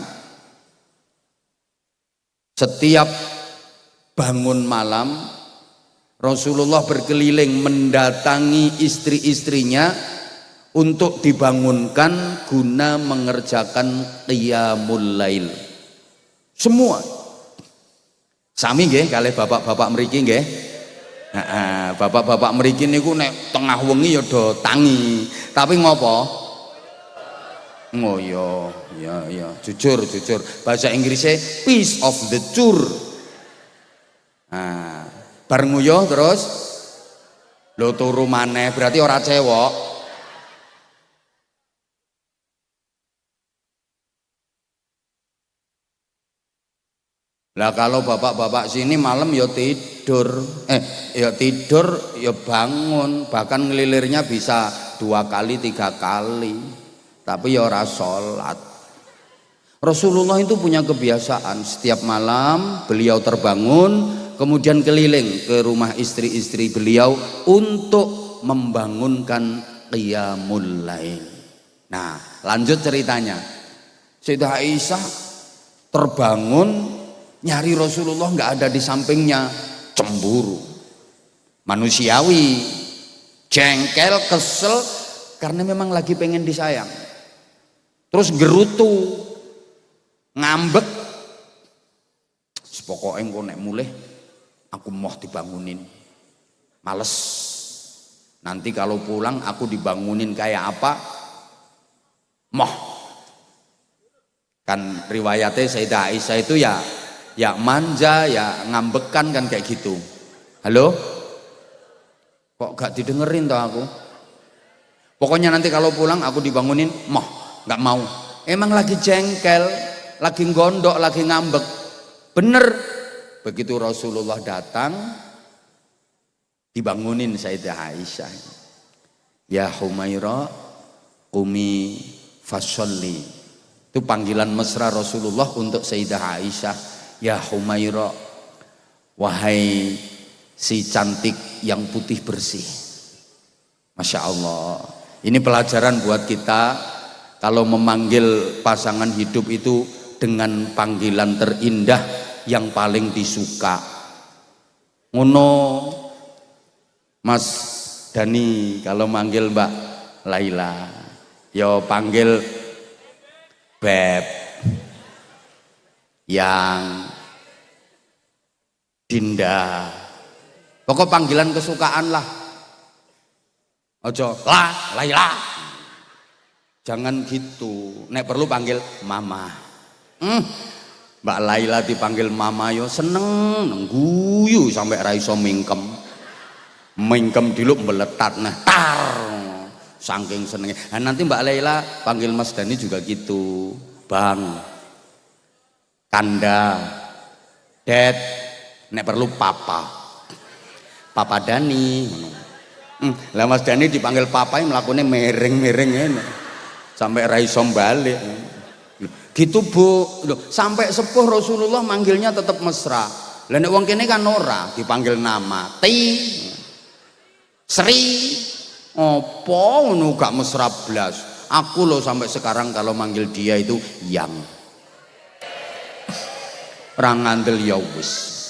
setiap bangun malam Rasulullah berkeliling mendatangi istri-istrinya untuk dibangunkan guna mengerjakan qiyamul lail. Semua. Sami nggih kalih bapak-bapak mriki nggih. Bapak-bapak mriki niku nek tengah wengi ya do tangi. Tapi ngopo? Oh ya, jujur. Bahasa Inggrisnya piece of the chur. Nah, bar nguyuh terus lho turu maneh, berarti ora cewek. Lah kalau bapak-bapak sini malam ya tidur, ya bangun, bahkan ngelilirnya bisa 2 kali 3 kali. Tapi ya ora sholat. Rasulullah itu punya kebiasaan setiap malam beliau terbangun, kemudian keliling ke rumah istri-istri beliau untuk membangunkan qiyamul lail. Nah, lanjut ceritanya. Sayyidah Aisyah terbangun nyari Rasulullah, nggak ada di sampingnya, cemburu, manusiawi, jengkel, kesel karena memang lagi pengen disayang. Terus gerutu, ngambek, pokoknya engko nek mulih aku mau dibangunin, males. Nanti kalau pulang aku dibangunin kayak apa? Moh. Kan riwayatnya Sayyidah Aisyah itu ya manja, ya ngambekan kan kayak gitu. Halo? Kok gak didengerin toh aku? Pokoknya nanti kalau pulang aku dibangunin, moh. Nggak mau, emang lagi jengkel, lagi gondok, lagi ngambek. Bener. Begitu Rasulullah datang, dibangunin Sayyidah Aisyah. Ya Humaira, qumi fasolli. Itu panggilan mesra Rasulullah untuk Sayyidah Aisyah. Ya Humaira, wahai si cantik yang putih bersih. Masya Allah. Ini pelajaran buat kita. Kalau memanggil pasangan hidup itu dengan panggilan terindah yang paling disuka. Ngono Mas Dani kalau manggil Mbak Laila, yo panggil Beb, yang Dinda. Pokok panggilan kesukaan lah. Ojo lah Laila. Jangan gitu, nek perlu panggil mama. Mbak Laila dipanggil mama yo seneng, guyu sampai ra iso mingkem. Mingkem diluk meletat nah tar. Saking senengnya. Nah, nanti Mbak Laila panggil Mas Dani juga gitu. Bang, Kanda, Dad, nek perlu Papa Dani. Lah Mas Dani dipanggil Papa melakukannya mereng-mereng ngene sampai ra iso balik gitu Bu. Loh, sampai sepuh Rasulullah manggilnya tetap mesra. Lah nek wong kene kan ora dipanggil nama Ti Sri apa ngono gak mesra blas. Aku loh sampai sekarang kalau manggil dia itu yang orang ngandel ya wis.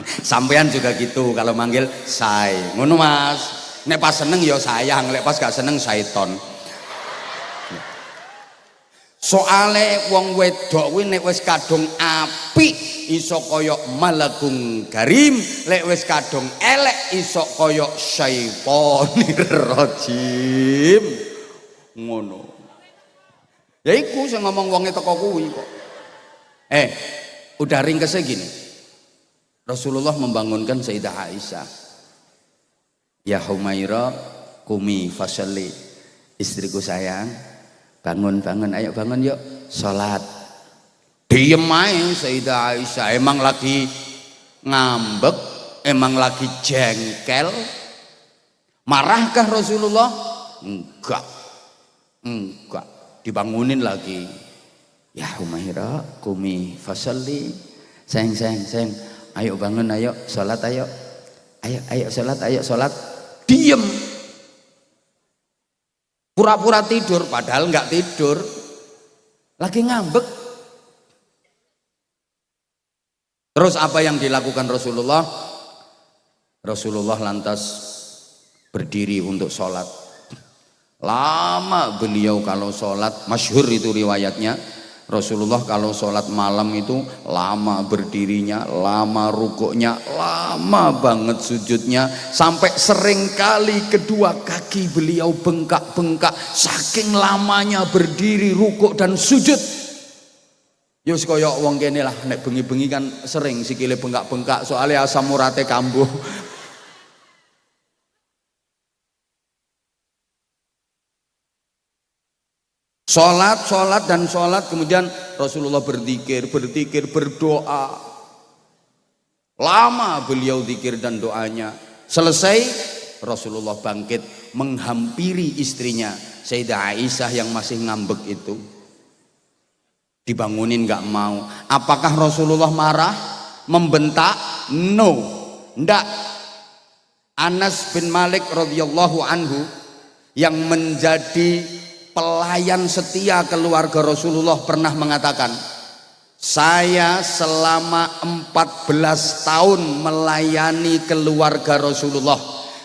Sampean juga gitu kalau manggil say ngono Mas. Nek pas seneng ya sayang, nek pas gak seneng saiton. Soale wong wedok kuwi nek wis kadung apik iso kaya malakung karim, lek wis kadung elek iso kaya syaitonir rajim. Ngono. Ya iku sing ngomong wonge teko kuwi kok. Udah ringkesnya gini. Rasulullah membangunkan Sayyidah Aisyah. Ya Humaira, kumi fasalli. Istriku sayang, bangun, ayo bangun yuk, sholat. Diem aja Sayyidah Aisyah, emang lagi ngambek, emang lagi jengkel. Marahkah Rasulullah? Enggak, dibangunin lagi. Ya Humaira, kumi fasalli. Sayang, ayo bangun, ayo sholat, ayo sholat. Diem, pura-pura tidur padahal nggak tidur, lagi ngambek. Terus apa yang dilakukan Rasulullah? Rasulullah lantas berdiri untuk sholat. Lama beliau kalau sholat, masyhur itu riwayatnya. Rasulullah kalau sholat malam itu lama berdirinya, lama rukuknya, lama banget sujudnya, sampai seringkali kedua kaki beliau bengkak-bengkak saking lamanya berdiri, rukuk dan sujud. Yus koyok wong kene lah, nek bengi-bengi kan sering sikile bengkak-bengkak soalnya asam urate kambuh. Sholat dan sholat, kemudian Rasulullah berzikir, berdoa. Lama beliau zikir dan doanya. Selesai, Rasulullah bangkit menghampiri istrinya Sayyidah Aisyah yang masih ngambek itu. Dibangunin gak mau. Apakah Rasulullah marah? Membentak? No, ndak. Anas bin Malik radhiyallahu anhu yang menjadi pelayan setia keluarga Rasulullah pernah mengatakan, saya selama 14 tahun melayani keluarga Rasulullah,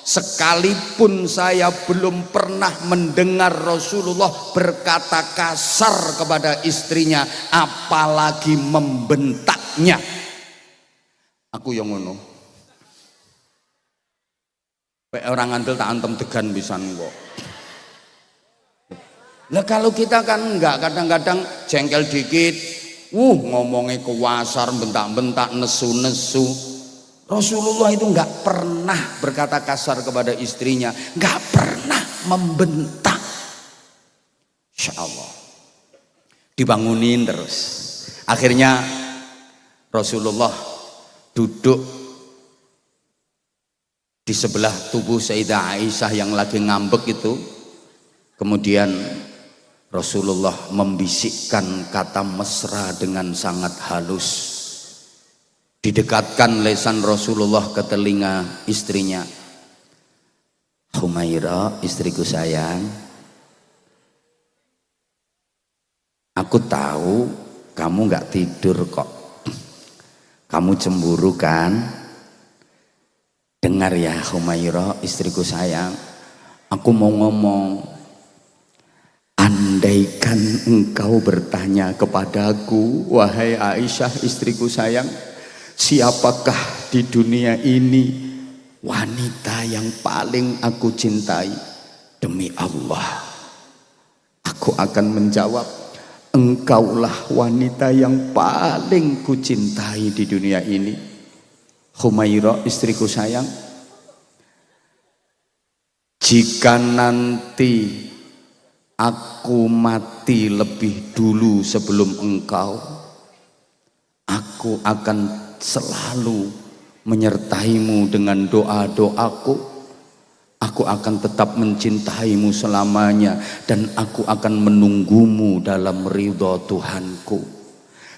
sekalipun saya belum pernah mendengar Rasulullah berkata kasar kepada istrinya, apalagi membentaknya. Aku yang ngono, orang ngandel tak antem tegan pisan kok. Nah kalau kita kan enggak, kadang-kadang jengkel dikit, ngomongnya kewasar, bentak-bentak, nesu-nesu. Rasulullah itu enggak pernah berkata kasar kepada istrinya, enggak pernah membentak. Insya Allah dibangunin terus. Akhirnya Rasulullah duduk di sebelah tubuh Sayyidah Aisyah yang lagi ngambek itu. Kemudian Rasulullah membisikkan kata mesra dengan sangat halus. Didekatkan lisan Rasulullah ke telinga istrinya. Humaira, istriku sayang, aku tahu kamu gak tidur kok. Kamu cemburu kan? Dengar ya Humaira, istriku sayang, aku mau ngomong. Andaikan engkau bertanya kepadaku, wahai Aisyah istriku sayang, siapakah di dunia ini wanita yang paling aku cintai? Demi Allah, aku akan menjawab, engkaulah wanita yang paling kucintai di dunia ini. Humaira istriku sayang, jika nanti aku mati lebih dulu sebelum engkau, aku akan selalu menyertaimu dengan doa-doaku. Aku akan tetap mencintaimu selamanya dan aku akan menunggumu dalam ridho Tuhanku.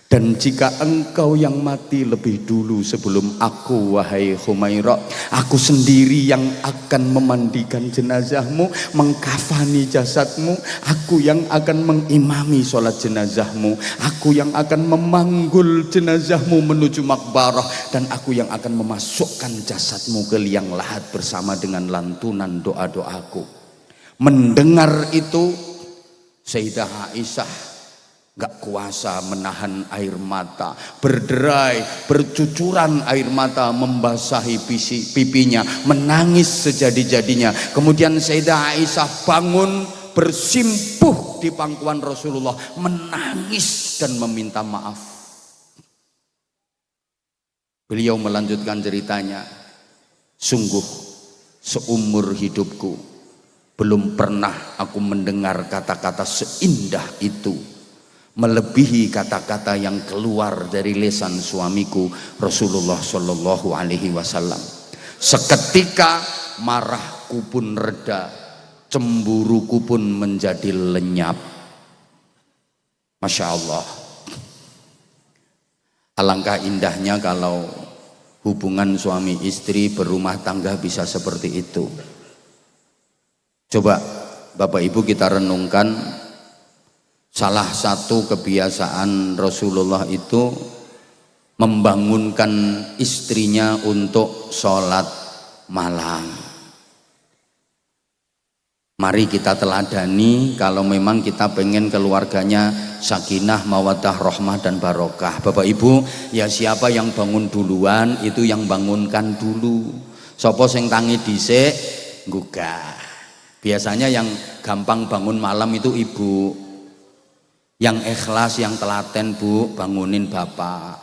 Dan jika engkau yang mati lebih dulu sebelum aku, wahai Humairah, aku sendiri yang akan memandikan jenazahmu, mengkafani jasadmu, aku yang akan mengimami sholat jenazahmu, aku yang akan memanggul jenazahmu menuju makbarah, dan aku yang akan memasukkan jasadmu ke liang lahat bersama dengan lantunan doa-doaku. Mendengar itu, Sayyidah Aisyah gak kuasa menahan air mata, berderai, bercucuran air mata membasahi pipinya, menangis sejadi-jadinya. Kemudian Sayyidah Aisyah bangun, bersimpuh di pangkuan Rasulullah, menangis dan meminta maaf. Beliau melanjutkan ceritanya, sungguh seumur hidupku belum pernah aku mendengar kata-kata seindah itu, melebihi kata-kata yang keluar dari lisan suamiku Rasulullah Shallallahu Alaihi Wasallam. Seketika marahku pun reda, cemburuku pun menjadi lenyap. Masya Allah. Alangkah indahnya kalau hubungan suami istri berumah tangga bisa seperti itu. Coba Bapak Ibu kita renungkan, salah satu kebiasaan Rasulullah itu membangunkan istrinya untuk sholat malam. Mari kita teladani kalau memang kita pengen keluarganya sakinah, mawaddah, rahmah dan barokah. Bapak Ibu, ya siapa yang bangun duluan itu yang bangunkan dulu. Sopo sing tangi dhisik nggugah. Biasanya yang gampang bangun malam itu ibu. Yang ikhlas, yang telaten Bu, bangunin bapak.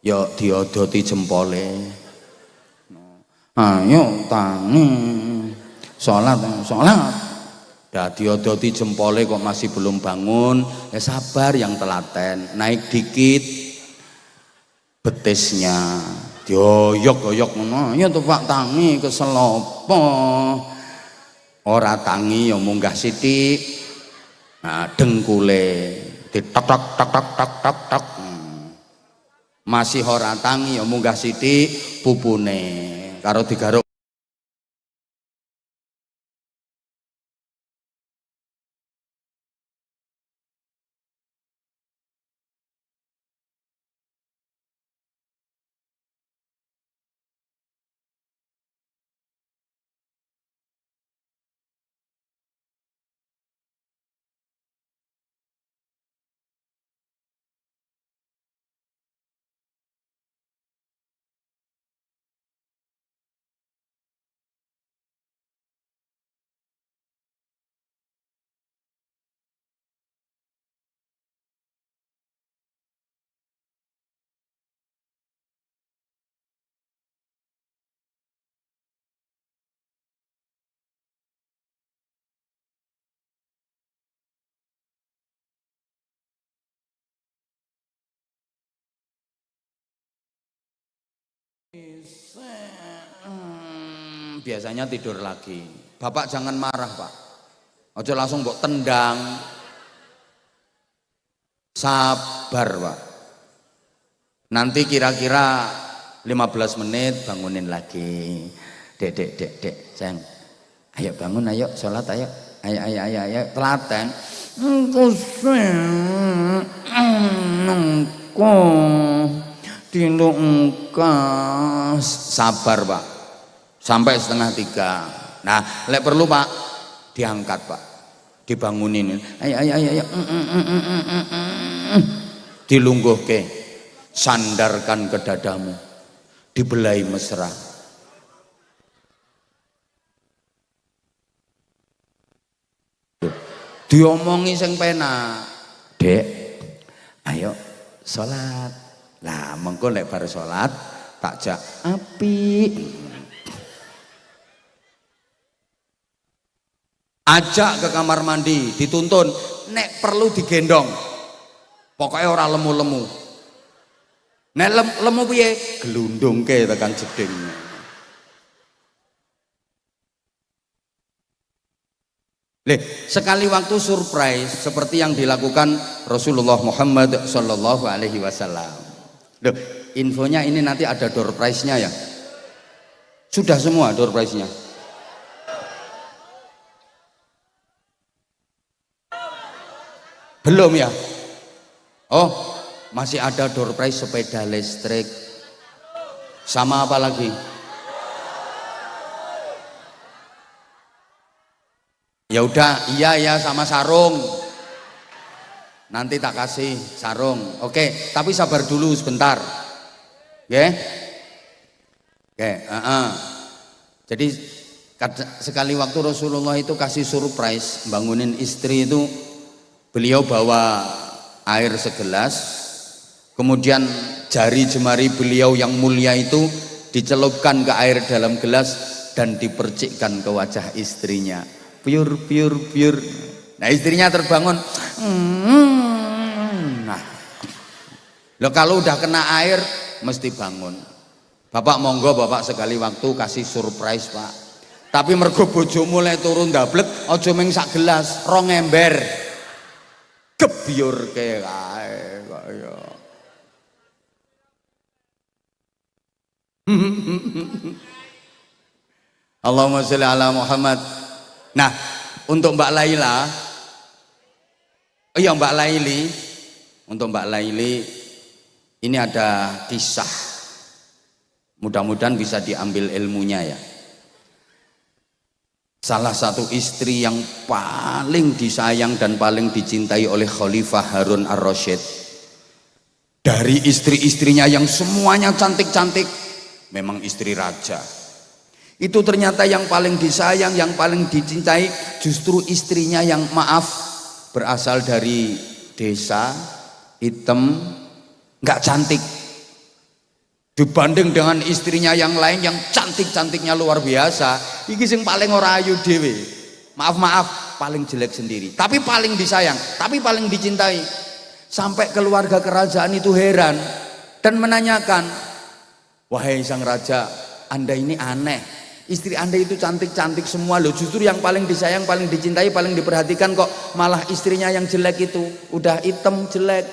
Yo diodoti jempole. Ayo tangi, sholat. Dah diodoti jempole kok masih belum bangun, ya sabar yang telaten. Naik dikit betisnya, dioyok-oyok ngono. Ya tuh Pak tangi kesel apa? Ora tangi ya munggah sithik. Nah, dengkule ditak tak tak tak tak tak tak, masih ora tangi ya munggah sithik pupune karo digaruk. Biasanya tidur lagi. Bapak jangan marah Pak, ojo langsung mbok tendang, sabar Pak. Nanti kira-kira 15 menit bangunin lagi. Dek sayang, ayo bangun, ayo sholat, ayo telaten. Sabar Pak, sampai 2:30. Nah lek perlu Pak diangkat Pak, dibangunin, ayo dilungguhke, sandarkan ke dadamu, dibelai mesra. Diomongi sing penak, Dek ayo sholat. Lah mengko lek bar sholat tak jak api, ajak ke kamar mandi, dituntun, nek perlu digendong, pokoknya ora lemu-lemu. Nek lemu piye? Glundungke tekan jeding. Sekali waktu surprise seperti yang dilakukan Rasulullah Muhammad Sallallahu Alaihi Wasallam. Loh, infonya ini nanti ada door prize-nya ya? Sudah semua door prize-nya? Belum ya? Oh, masih ada door prize sepeda listrik. Sama apa lagi? Ya udah, iya ya, sama sarung. Nanti tak kasih sarung. Oke, tapi sabar dulu sebentar. Oke? Oke, Jadi sekali waktu Rasulullah itu kasih surprise bangunin istri itu, beliau bawa air segelas, kemudian jari jemari beliau yang mulia itu dicelupkan ke air dalam gelas dan dipercikkan ke wajah istrinya. Pure. Nah, istrinya terbangun. Nah, lo kalau udah kena air mesti bangun. Bapak monggo, bapak sekali waktu kasih surprise pak. Tapi mergo bojo mulai turun dablek, ojo ming sak gelas, 2 ember. Gebyur kae kaya. Allahumma sholli ala Muhammad. Nah, untuk Mbak Laila, Mbak Laili, untuk Mbak Laili ini ada kisah. Mudah-mudahan bisa diambil ilmunya ya. Salah satu istri yang paling disayang dan paling dicintai oleh Khalifah Harun ar-Rasyid. Dari istri-istrinya yang semuanya cantik-cantik, memang istri raja. Itu ternyata yang paling disayang, yang paling dicintai justru istrinya yang berasal dari desa, hitam, nggak cantik. Dibanding dengan istrinya yang lain yang cantik-cantiknya luar biasa, iki sing paling ora ayu dhewe. Maaf, paling jelek sendiri. Tapi paling disayang, tapi paling dicintai. Sampai keluarga kerajaan itu heran dan menanyakan, "Wahai sang raja, Anda ini aneh. Istri Anda itu cantik-cantik semua loh, justru yang paling disayang, paling dicintai, paling diperhatikan kok malah istrinya yang jelek itu, udah hitam jelek,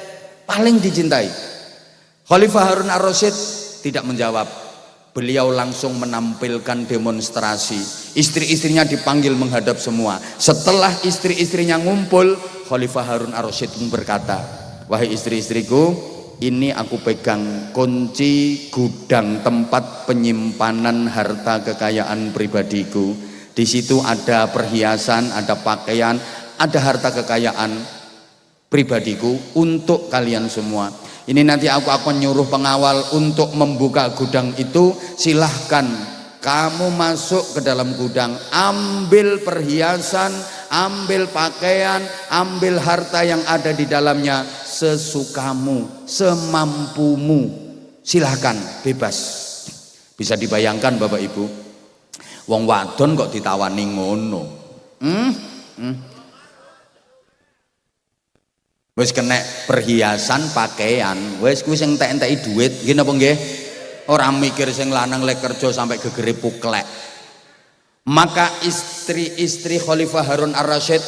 paling dicintai." Khalifah Harun ar-Rasyid tidak menjawab. Beliau langsung menampilkan demonstrasi. Istri-istrinya dipanggil menghadap semua. Setelah istri-istrinya ngumpul, Khalifah Harun ar-Rasyid pun berkata, "Wahai istri-istriku, ini aku pegang kunci gudang tempat penyimpanan harta kekayaan pribadiku. Di situ ada perhiasan, ada pakaian, ada harta kekayaan pribadiku untuk kalian semua. Ini nanti aku akan nyuruh pengawal untuk membuka gudang itu. Silahkan kamu masuk ke dalam gudang, ambil perhiasan, ambil pakaian, ambil harta yang ada di dalamnya sesukamu, semampumu. Silahkan, bebas." Bisa dibayangkan Bapak Ibu, wong wadon kok ditawani ngono. Wis kena perhiasan, pakaian, wis kuwi sing entek-enteki duit, nggih napa nggih? Ora mikir sing lanang lek kerja sampai gegere puklek. Maka istri-istri Khalifah Harun ar-Rasyid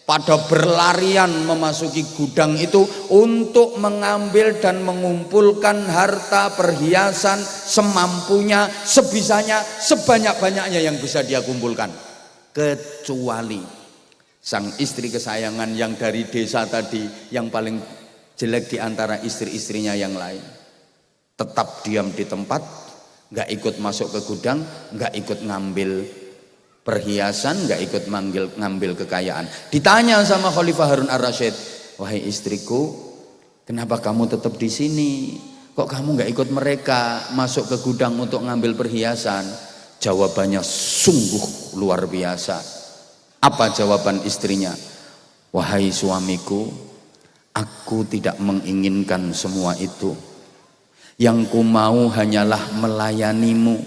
pada berlarian memasuki gudang itu untuk mengambil dan mengumpulkan harta perhiasan semampunya, sebisanya, sebanyak-banyaknya yang bisa dia kumpulkan. Kecuali sang istri kesayangan yang dari desa tadi, yang paling jelek di antara istri-istrinya yang lain, tetap diam di tempat, nggak ikut masuk ke gudang, nggak ikut ngambil perhiasan, nggak ikut ngambil kekayaan. Ditanya sama Khalifah Harun ar-Rasyid, "Wahai istriku, kenapa kamu tetap di sini? Kok kamu nggak ikut mereka masuk ke gudang untuk ngambil perhiasan?" Jawabannya sungguh luar biasa. Apa jawaban istrinya? "Wahai suamiku, aku tidak menginginkan semua itu. Yang ku mau hanyalah melayanimu.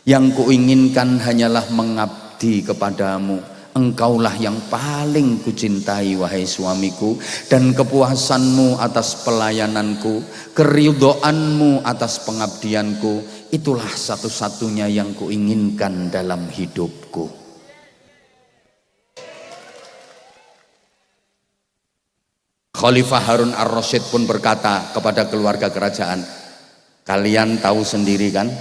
Yang ku inginkan hanyalah mengabdi kepadamu. Engkaulah yang paling kucintai wahai suamiku, dan kepuasanmu atas pelayananku, keridhoanmu atas pengabdianku, itulah satu-satunya yang kuinginkan dalam hidupku. Khalifah Harun ar-Rasyid pun berkata kepada keluarga kerajaan, kalian tahu sendiri kan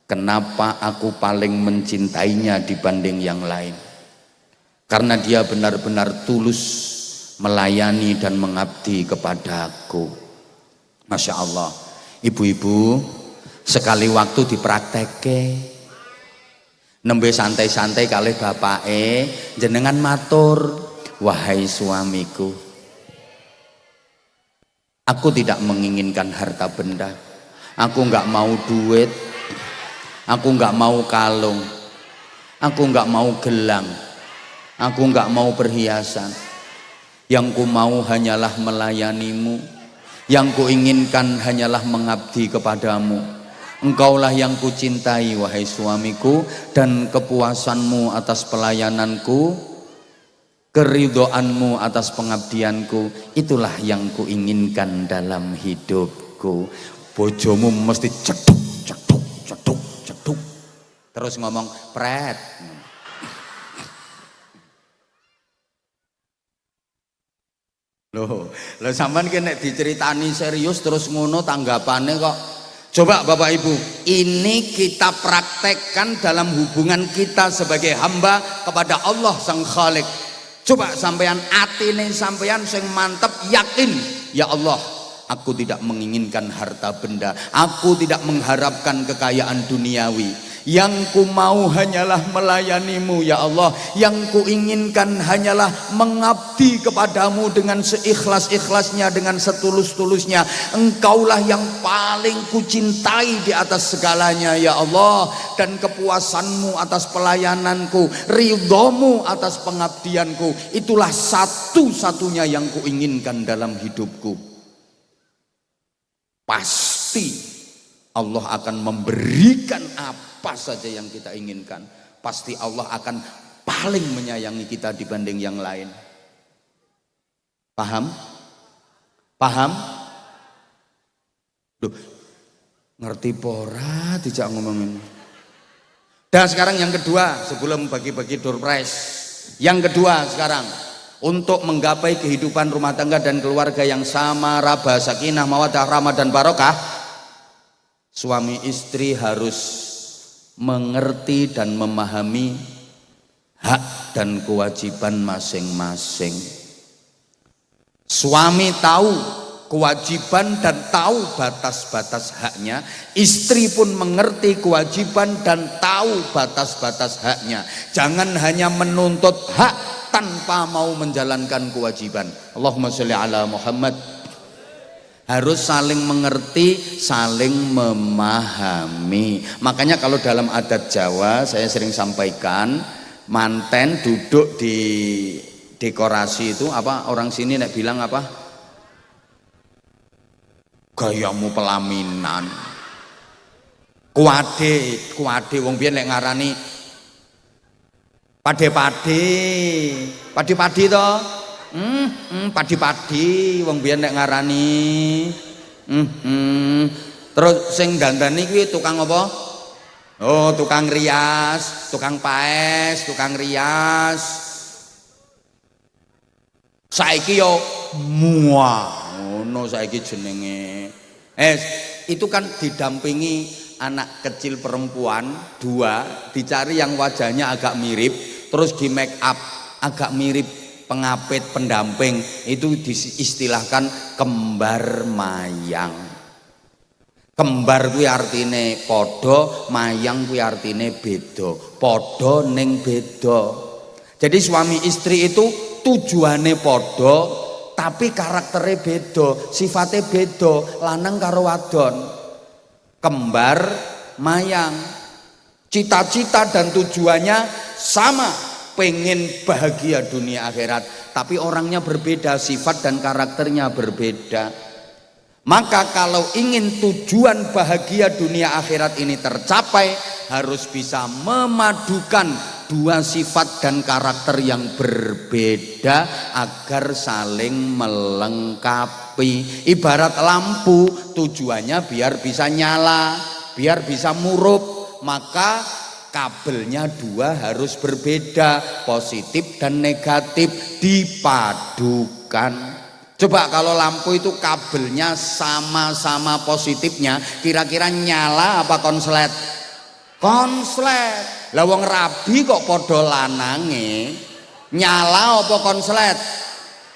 kenapa aku paling mencintainya dibanding yang lain? Karena dia benar-benar tulus melayani dan mengabdi kepadaku. Masya Allah, ibu-ibu sekali waktu dipraktekke, nembe santai-santai kalih bapake jenengan matur, wahai suamiku, aku tidak menginginkan harta benda, aku nggak mau duit, aku nggak mau kalung, aku nggak mau gelang, aku nggak mau perhiasan. Yang ku mau hanyalah melayanimu, yang ku inginkan hanyalah mengabdi kepadamu. Engkaulah yang ku cintai wahai suamiku, dan kepuasanmu atas pelayananku, keridhoanmu atas pengabdianku, itulah yang ku inginkan dalam hidupku. Bojomu mesti ceduk ceduk ceduk ceduk terus ngomong pret. Loh sampean ki nek diceritani serius terus ngono tanggapane kok. Coba Bapak Ibu, ini kita praktekkan dalam hubungan kita sebagai hamba kepada Allah Sang Khalik. Coba sampean atine sampean sing mantep, yakin, ya Allah, aku tidak menginginkan harta benda, aku tidak mengharapkan kekayaan duniawi. Yang ku mau hanyalah melayanimu ya Allah, yang ku inginkan hanyalah mengabdi kepadamu dengan seikhlas-ikhlasnya, dengan setulus-tulusnya. Engkaulah yang paling ku cintai di atas segalanya ya Allah, dan kepuasanmu atas pelayananku, ridhomu atas pengabdianku, itulah satu-satunya yang ku inginkan dalam hidupku. Pasti Allah akan memberikan apa saja yang kita inginkan. Pasti Allah akan paling menyayangi kita dibanding yang lain. Paham? Paham? Duh, ngerti pora tidak ngomongin. Dan sekarang yang kedua, sebelum bagi-bagi door prize, yang kedua sekarang, untuk menggapai kehidupan rumah tangga dan keluarga yang sama, raba, sakinah, mawaddah, rahmah dan barokah, suami istri harus mengerti dan memahami hak dan kewajiban masing-masing. Suami tahu kewajiban dan tahu batas-batas haknya, istri pun mengerti kewajiban dan tahu batas-batas haknya. Jangan hanya menuntut hak tanpa mau menjalankan kewajiban. Allahumma sholli ala Muhammad. Harus saling mengerti, saling memahami. Makanya kalau dalam adat Jawa saya sering sampaikan, manten duduk di dekorasi itu apa, orang sini nek bilang apa? Gayamu pelaminan. Kuade wong biyen nek ngarani padi to. Padi wong biyen nek ngarani. Terus sing dandani kuwi tukang apa? Oh, tukang rias, tukang paes, tukang rias. Saiki yo ngono saiki jenenge. Itu kan didampingi anak kecil perempuan 2, dicari yang wajahnya agak mirip, terus di make up agak mirip, pengapit, pendamping, itu diistilahkan kembar mayang. Kembar kuwi artine padha, mayang kuwi artine beda. Padha ning beda. Jadi suami istri itu tujuane padha tapi karakternya beda, sifatnya beda, lanang karo wadon. Kembar mayang. Cita-cita dan tujuannya sama, pengen bahagia dunia akhirat, tapi orangnya berbeda, sifat dan karakternya berbeda. Maka kalau ingin tujuan bahagia dunia akhirat ini tercapai, harus bisa memadukan dua sifat dan karakter yang berbeda agar saling melengkapi. Ibarat lampu, tujuannya biar bisa nyala, biar bisa murup, maka kabelnya dua harus berbeda, positif dan negatif dipadukan. Coba kalau lampu itu kabelnya sama-sama positifnya, kira-kira nyala apa konslet? Konslet. Lah wong rabi kok podo lanange, nyala apa konslet?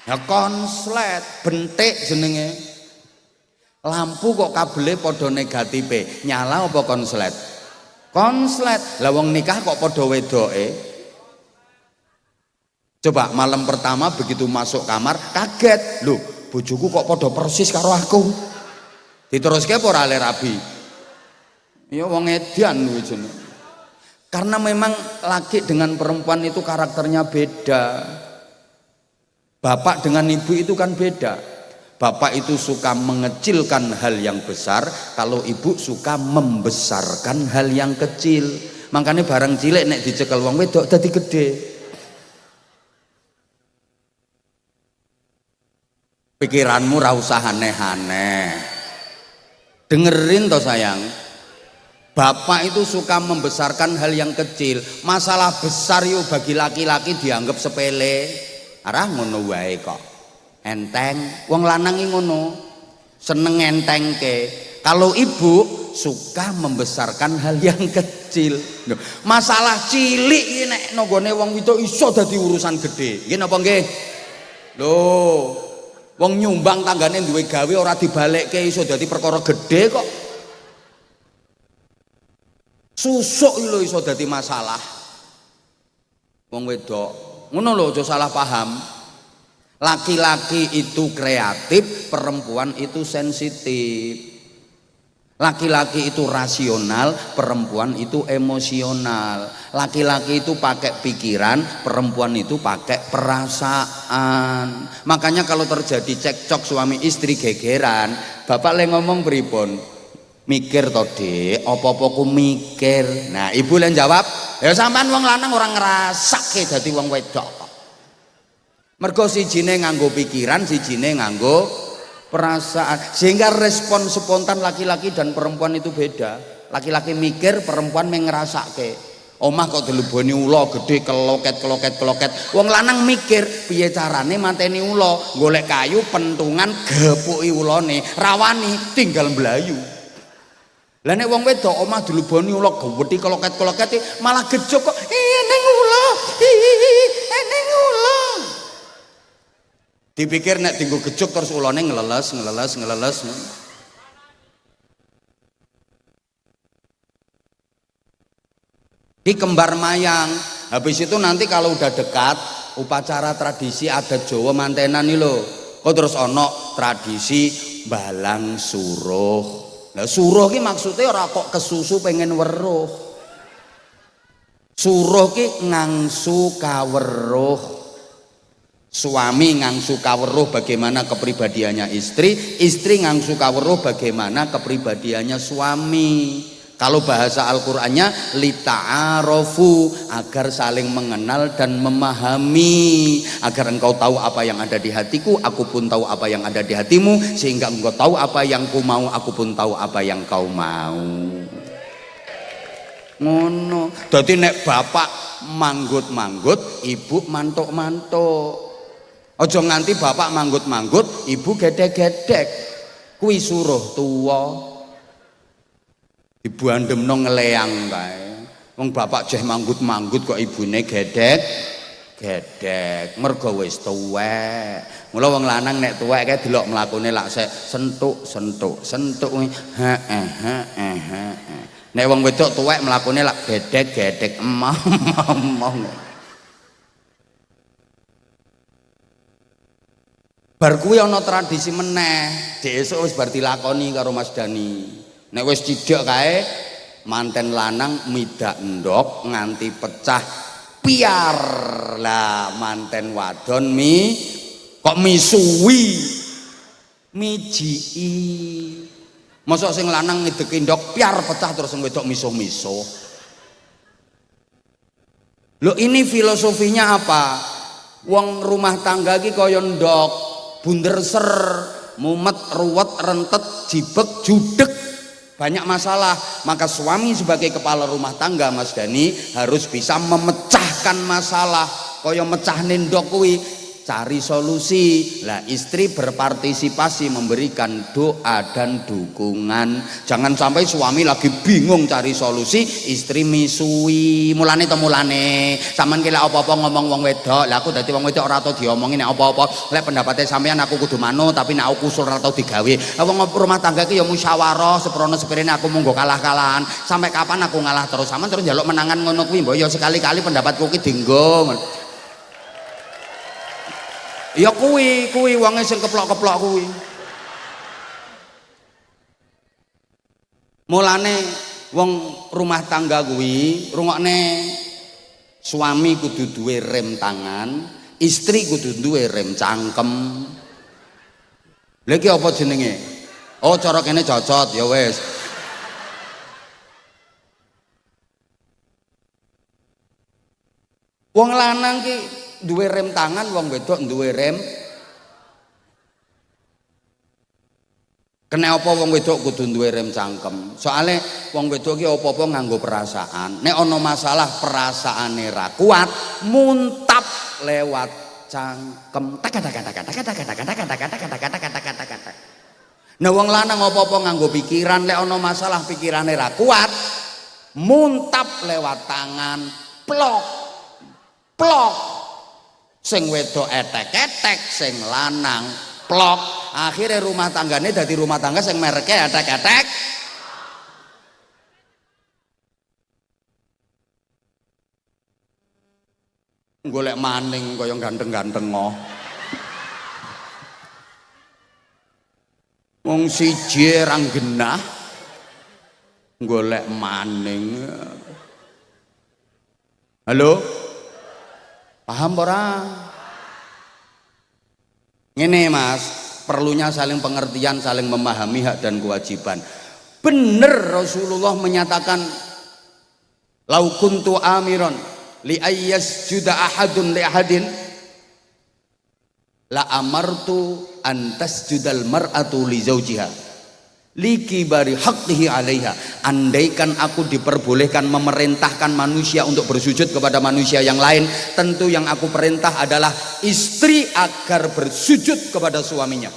Ya konslet, bentik jenenge. Lampu kok kabelnya podo negatif, nyala apa konslet? Konslet. Lah wong nikah kok podo wedoke? Coba malam pertama begitu masuk kamar kaget, loh bojoku kok podo persis karo aku. Diteruske ora ale rabi. Ya wong edan kuwi jenenge. Karena memang laki dengan perempuan itu karakternya beda. Bapak dengan ibu itu kan beda. Bapak itu suka mengecilkan hal yang besar, kalau ibu suka membesarkan hal yang kecil. Makanya barang cilik nek dicekel wong wedok dadi gede. Pikiranmu ra usah aneh-aneh. Dengerin toh sayang. Bapak itu suka membesarkan hal yang kecil. Masalah besar yuk bagi laki-laki dianggap sepele. Arah ngono wae kok. Enteng. Wong lanang iki ngono. Seneng entengke. Kalau ibu suka membesarkan hal yang kecil. Masalah cilik iki nek nggone wong wedok iso dadi urusan gede. Nggih napa nggih? Loh, wong nyumbang tanggane duwe gawe ora dibalekke iso dadi perkara gede kok. Susuk lho iso dadi masalah. Wong wedok ngono lho, aja salah paham. Laki-laki itu kreatif, perempuan itu sensitif. Laki-laki itu rasional, perempuan itu emosional. Laki-laki itu pakai pikiran, perempuan itu pakai perasaan. Makanya kalau terjadi cekcok suami istri gegeran, bapak le ngomong pripun? Mikir to, Dik, apa-apa ku mikir. Nah, ibu le jawab, ya sampean wong lanang ora ngrasake dadi wong wedok kok. Mergo sijine nganggo pikiran, sijine nganggo perasaan, sehingga respon spontan laki-laki dan perempuan itu beda. Laki-laki mikir, perempuan mengerasake. Omah kok dileboni ula gede keloket. Wong lanang mikir piye carane mateni ula, golek kayu pentungan gepuki ulane, rawani tinggal mblayu. Lah nek wong wedok omah dileboni ula geweti keloket malah gejok kok ning ula. Ning ula. Dipikir nek tinggu gejuk terus ulane ngeleles. Di kembar mayang. Habis itu nanti kalau udah dekat upacara tradisi adat Jawa mantenan nih loh. Kok terus ono tradisi balang suruh. Nah suruh ki maksudnya ora kok kesusu pengen weruh. Suruh ki ngangsu kaweruh. Suami ngangsu kaweruh bagaimana kepribadiannya istri ngangsu kaweruh bagaimana kepribadiannya suami. Kalau bahasa Al-Qur'annya lita'arofu, agar saling mengenal dan memahami, agar engkau tahu apa yang ada di hatiku, aku pun tahu apa yang ada di hatimu, sehingga engkau tahu apa yang ku mau, aku pun tahu apa yang kau mau. Ngono. Dadi nek bapak manggut-manggut, ibu mantuk-mantuk. Ojo nganti bapak manggut-manggut, ibu gedek-gedek. Kuwi suruh tuwa. Ibu andemno ngeleang kae. Wong bapak jeh manggut-manggut kok ibune gedek. Mergo wis tuwek. Mula wong lanang nek tuwek kae delok mlakune lak sek sentuk. Heeh. Nek wong wedok tuwek mlakune lak gedek emah. Bar kuwi ana tradisi meneh, esuk wis bar dilakoni karo Mas Dani. Nek wis cidhek kae manten lanang midak endok nganti pecah piar. Lah manten wadon kok misuwi mijiki. Mosok sing lanang ngideki ndok piar pecah terus sing wedok misuh-misuh. Loh ini filosofinya apa? Wong rumah tangga ki kaya ndok, bunder ser, mumet, ruwet, rentet, jibek, judek, banyak masalah. Maka suami sebagai kepala rumah tangga Mas Dani harus bisa memecahkan masalah. Kaya mecah ndok kuwi, cari solusi. Lah istri berpartisipasi, memberikan doa dan dukungan. Jangan sampai suami lagi bingung cari solusi, istri misui. Mulane sampean ki lek apa-apa ngomong wong wedok, lah aku dadi wong wedok ora tau diomongi nek apa-apa. Lek pendapate sampean aku kudu manut, tapi nek aku usul ora tau digawe. Wong rumah tangga ki ya musyawarah, seprono sepirene aku monggo kalah-kalahan. Sampai kapan aku ngalah terus? Sampean terus njaluk menangan ngono kuwi, mbok ya sekali-kali pendapatku ki dienggo. Ya kuwi wonge sing keplok-keplok kuwi. Mulane wong rumah tangga kuwi rungokne, suami kudu duwe rem tangan, istri kudu duwe rem cangkem. Lha iki apa jenenge? Oh cara kene cocot ya wis. Wong lanang ki duwe rem tangan, wong wedok duwe rem. Kena apa wong wedok kudu duwe rem cangkem. Soale wong wedok ki apa-apa nganggo perasaan. Nek ana masalah perasaane ra kuat, muntap lewat cangkem. Nah wong lanang apa-apa nganggo pikiran. Nek ana masalah pikirane ra kuat, muntap lewat tangan. Plok plok. Sing wedok etek-etek, sing lanang plok. Akhirnya rumah tanggane dadi rumah tangga sing mereke etek-etek. Golek maning kaya ganteng-ganteng ngoh. Wong siji rang genah golek maning. Halo? Paham ora? Ngene Mas, perlunya saling pengertian, saling memahami hak dan kewajiban. Bener Rasulullah menyatakan, lau kuntu amiron li ayyasjuda ahadun li ahadin la amartu an tasjudal mar'atu li zaujiha likibari haqqihi alaiha. Andaikan aku diperbolehkan memerintahkan manusia untuk bersujud kepada manusia yang lain, tentu yang aku perintah adalah istri agar bersujud kepada suaminya.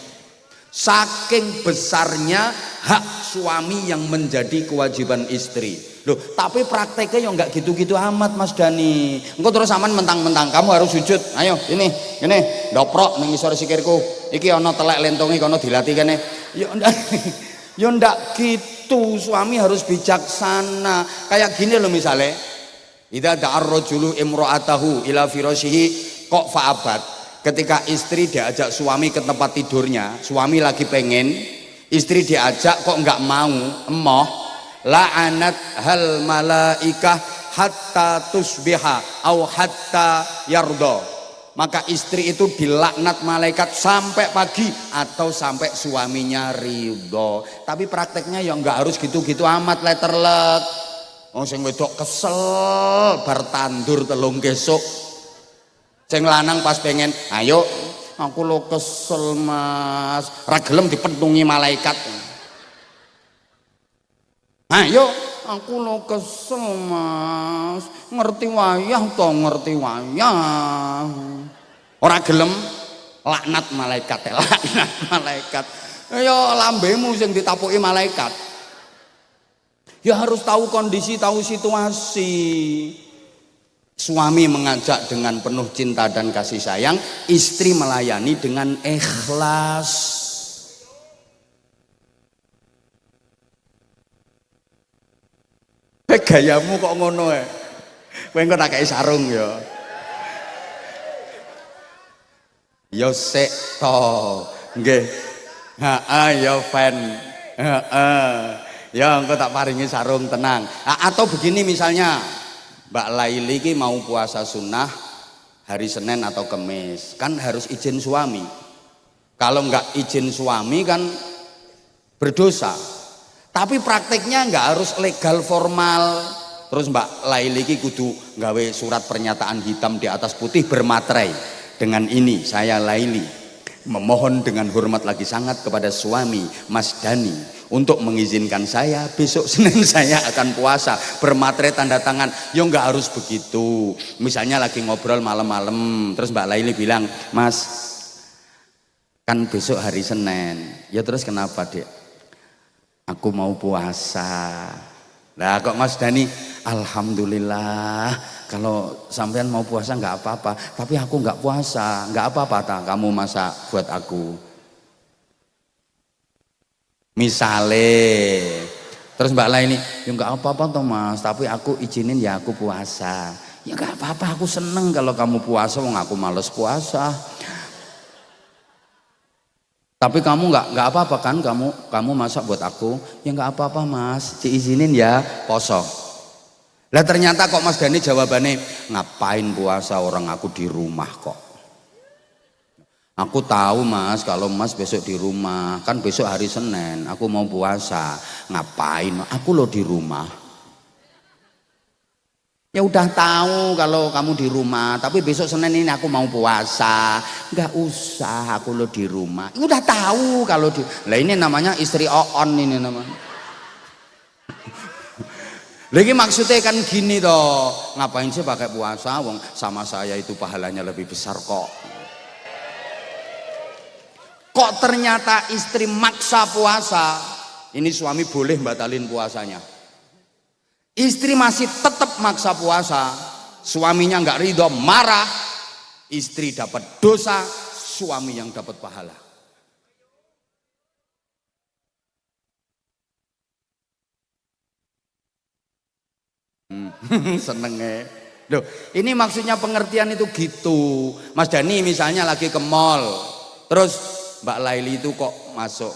Saking besarnya hak suami yang menjadi kewajiban istri. Loh, tapi prakteknya ya enggak gitu-gitu amat Mas Dani. Engko terus aman mentang-mentang kamu harus sujud. Ayo, ini doprok ning ngisor sikirku. Iki ana telek lentonge kono dilatih kene. Ya ndak. Ya ndak gitu, suami harus bijaksana. Kayak gini loh misalnya, idza da'ar rajulu imra'atahu ila firashihi kok fa'abat. Ketika istri diajak suami ke tempat tidurnya, suami lagi pengen, istri diajak kok enggak mau, emoh, la'anat hal malaikah hatta tusbiha au hatta yardo. Maka istri itu dilaknat malaikat sampai pagi atau sampai suaminya ridho. Tapi prakteknya ya nggak harus gitu-gitu amat letterlek. Wong sing wedok kesel bar tandur telung kesuk. Sing lanang pas pengen, ayo aku lo kesel Mas, ra gelem dipentungi malaikat. Ayo aku lo kesel Mas, ngerti wayah toh ngerti wayah. Ora gelem laknat malaikat, laknat malaikat. Ya lambemu sing ditapuki malaikat. Ya harus tahu kondisi, tahu situasi. Suami mengajak dengan penuh cinta dan kasih sayang, istri melayani dengan ikhlas. Gayamu kok ngono ya? Kowe engko tak kei sarung ya. Ya sik to. Nggih. Heeh ya fan. Heeh. Ya engko tak paringi sarung tenang. Atau begini misalnya, Mbak Laili ki mau puasa sunnah hari Senin atau Kamis, kan harus izin suami. Kalau enggak izin suami kan berdosa. Tapi prakteknya enggak harus legal formal. Terus Mbak Laili iki kudu nggawe surat pernyataan hitam di atas putih bermaterai. Dengan ini saya Laili memohon dengan hormat lagi sangat kepada suami Mas Dani untuk mengizinkan saya besok Senin saya akan puasa, bermaterai tanda tangan. Ya nggak harus begitu. Misalnya lagi ngobrol malam-malam, terus Mbak Laili bilang, Mas kan besok hari Senin. Ya terus kenapa Dek? Aku mau puasa. Nah kok Mas Dani, alhamdulillah kalau sampean mau puasa nggak apa-apa, tapi aku nggak puasa, nggak apa-apa tak kamu masak buat aku. Misale, terus Mbak Laili, ya nggak apa-apa toh Mas, tapi aku izinin ya aku puasa. Ya nggak apa-apa, aku seneng kalau kamu puasa, wong aku males puasa. Tapi kamu nggak apa-apa kan, kamu masak buat aku, ya nggak apa-apa Mas, diizinin ya poso. Lah ternyata kok Mas Dani jawabannya, ngapain puasa orang aku di rumah kok. Aku tahu Mas, kalau Mas besok di rumah, kan besok hari Senin, aku mau puasa, ngapain? Aku lo di rumah. Ya udah tahu kalau kamu di rumah, tapi besok Senin ini aku mau puasa, nggak usah aku lo di rumah. Ya udah tahu kalau di, lah ini namanya istri Oon ini namanya. Lagi maksudnya kan gini toh, ngapain sih pakai puasa? Wong sama saya itu pahalanya lebih besar kok. Kok ternyata istri maksa puasa, ini suami boleh batalin puasanya. Istri masih tetap maksa puasa, suaminya nggak ridho, marah, istri dapat dosa, suami yang dapat pahala. Seneng. Loh, ini maksudnya pengertian itu gitu. Mas Dani misalnya lagi ke mall, terus Mbak Laili itu kok masuk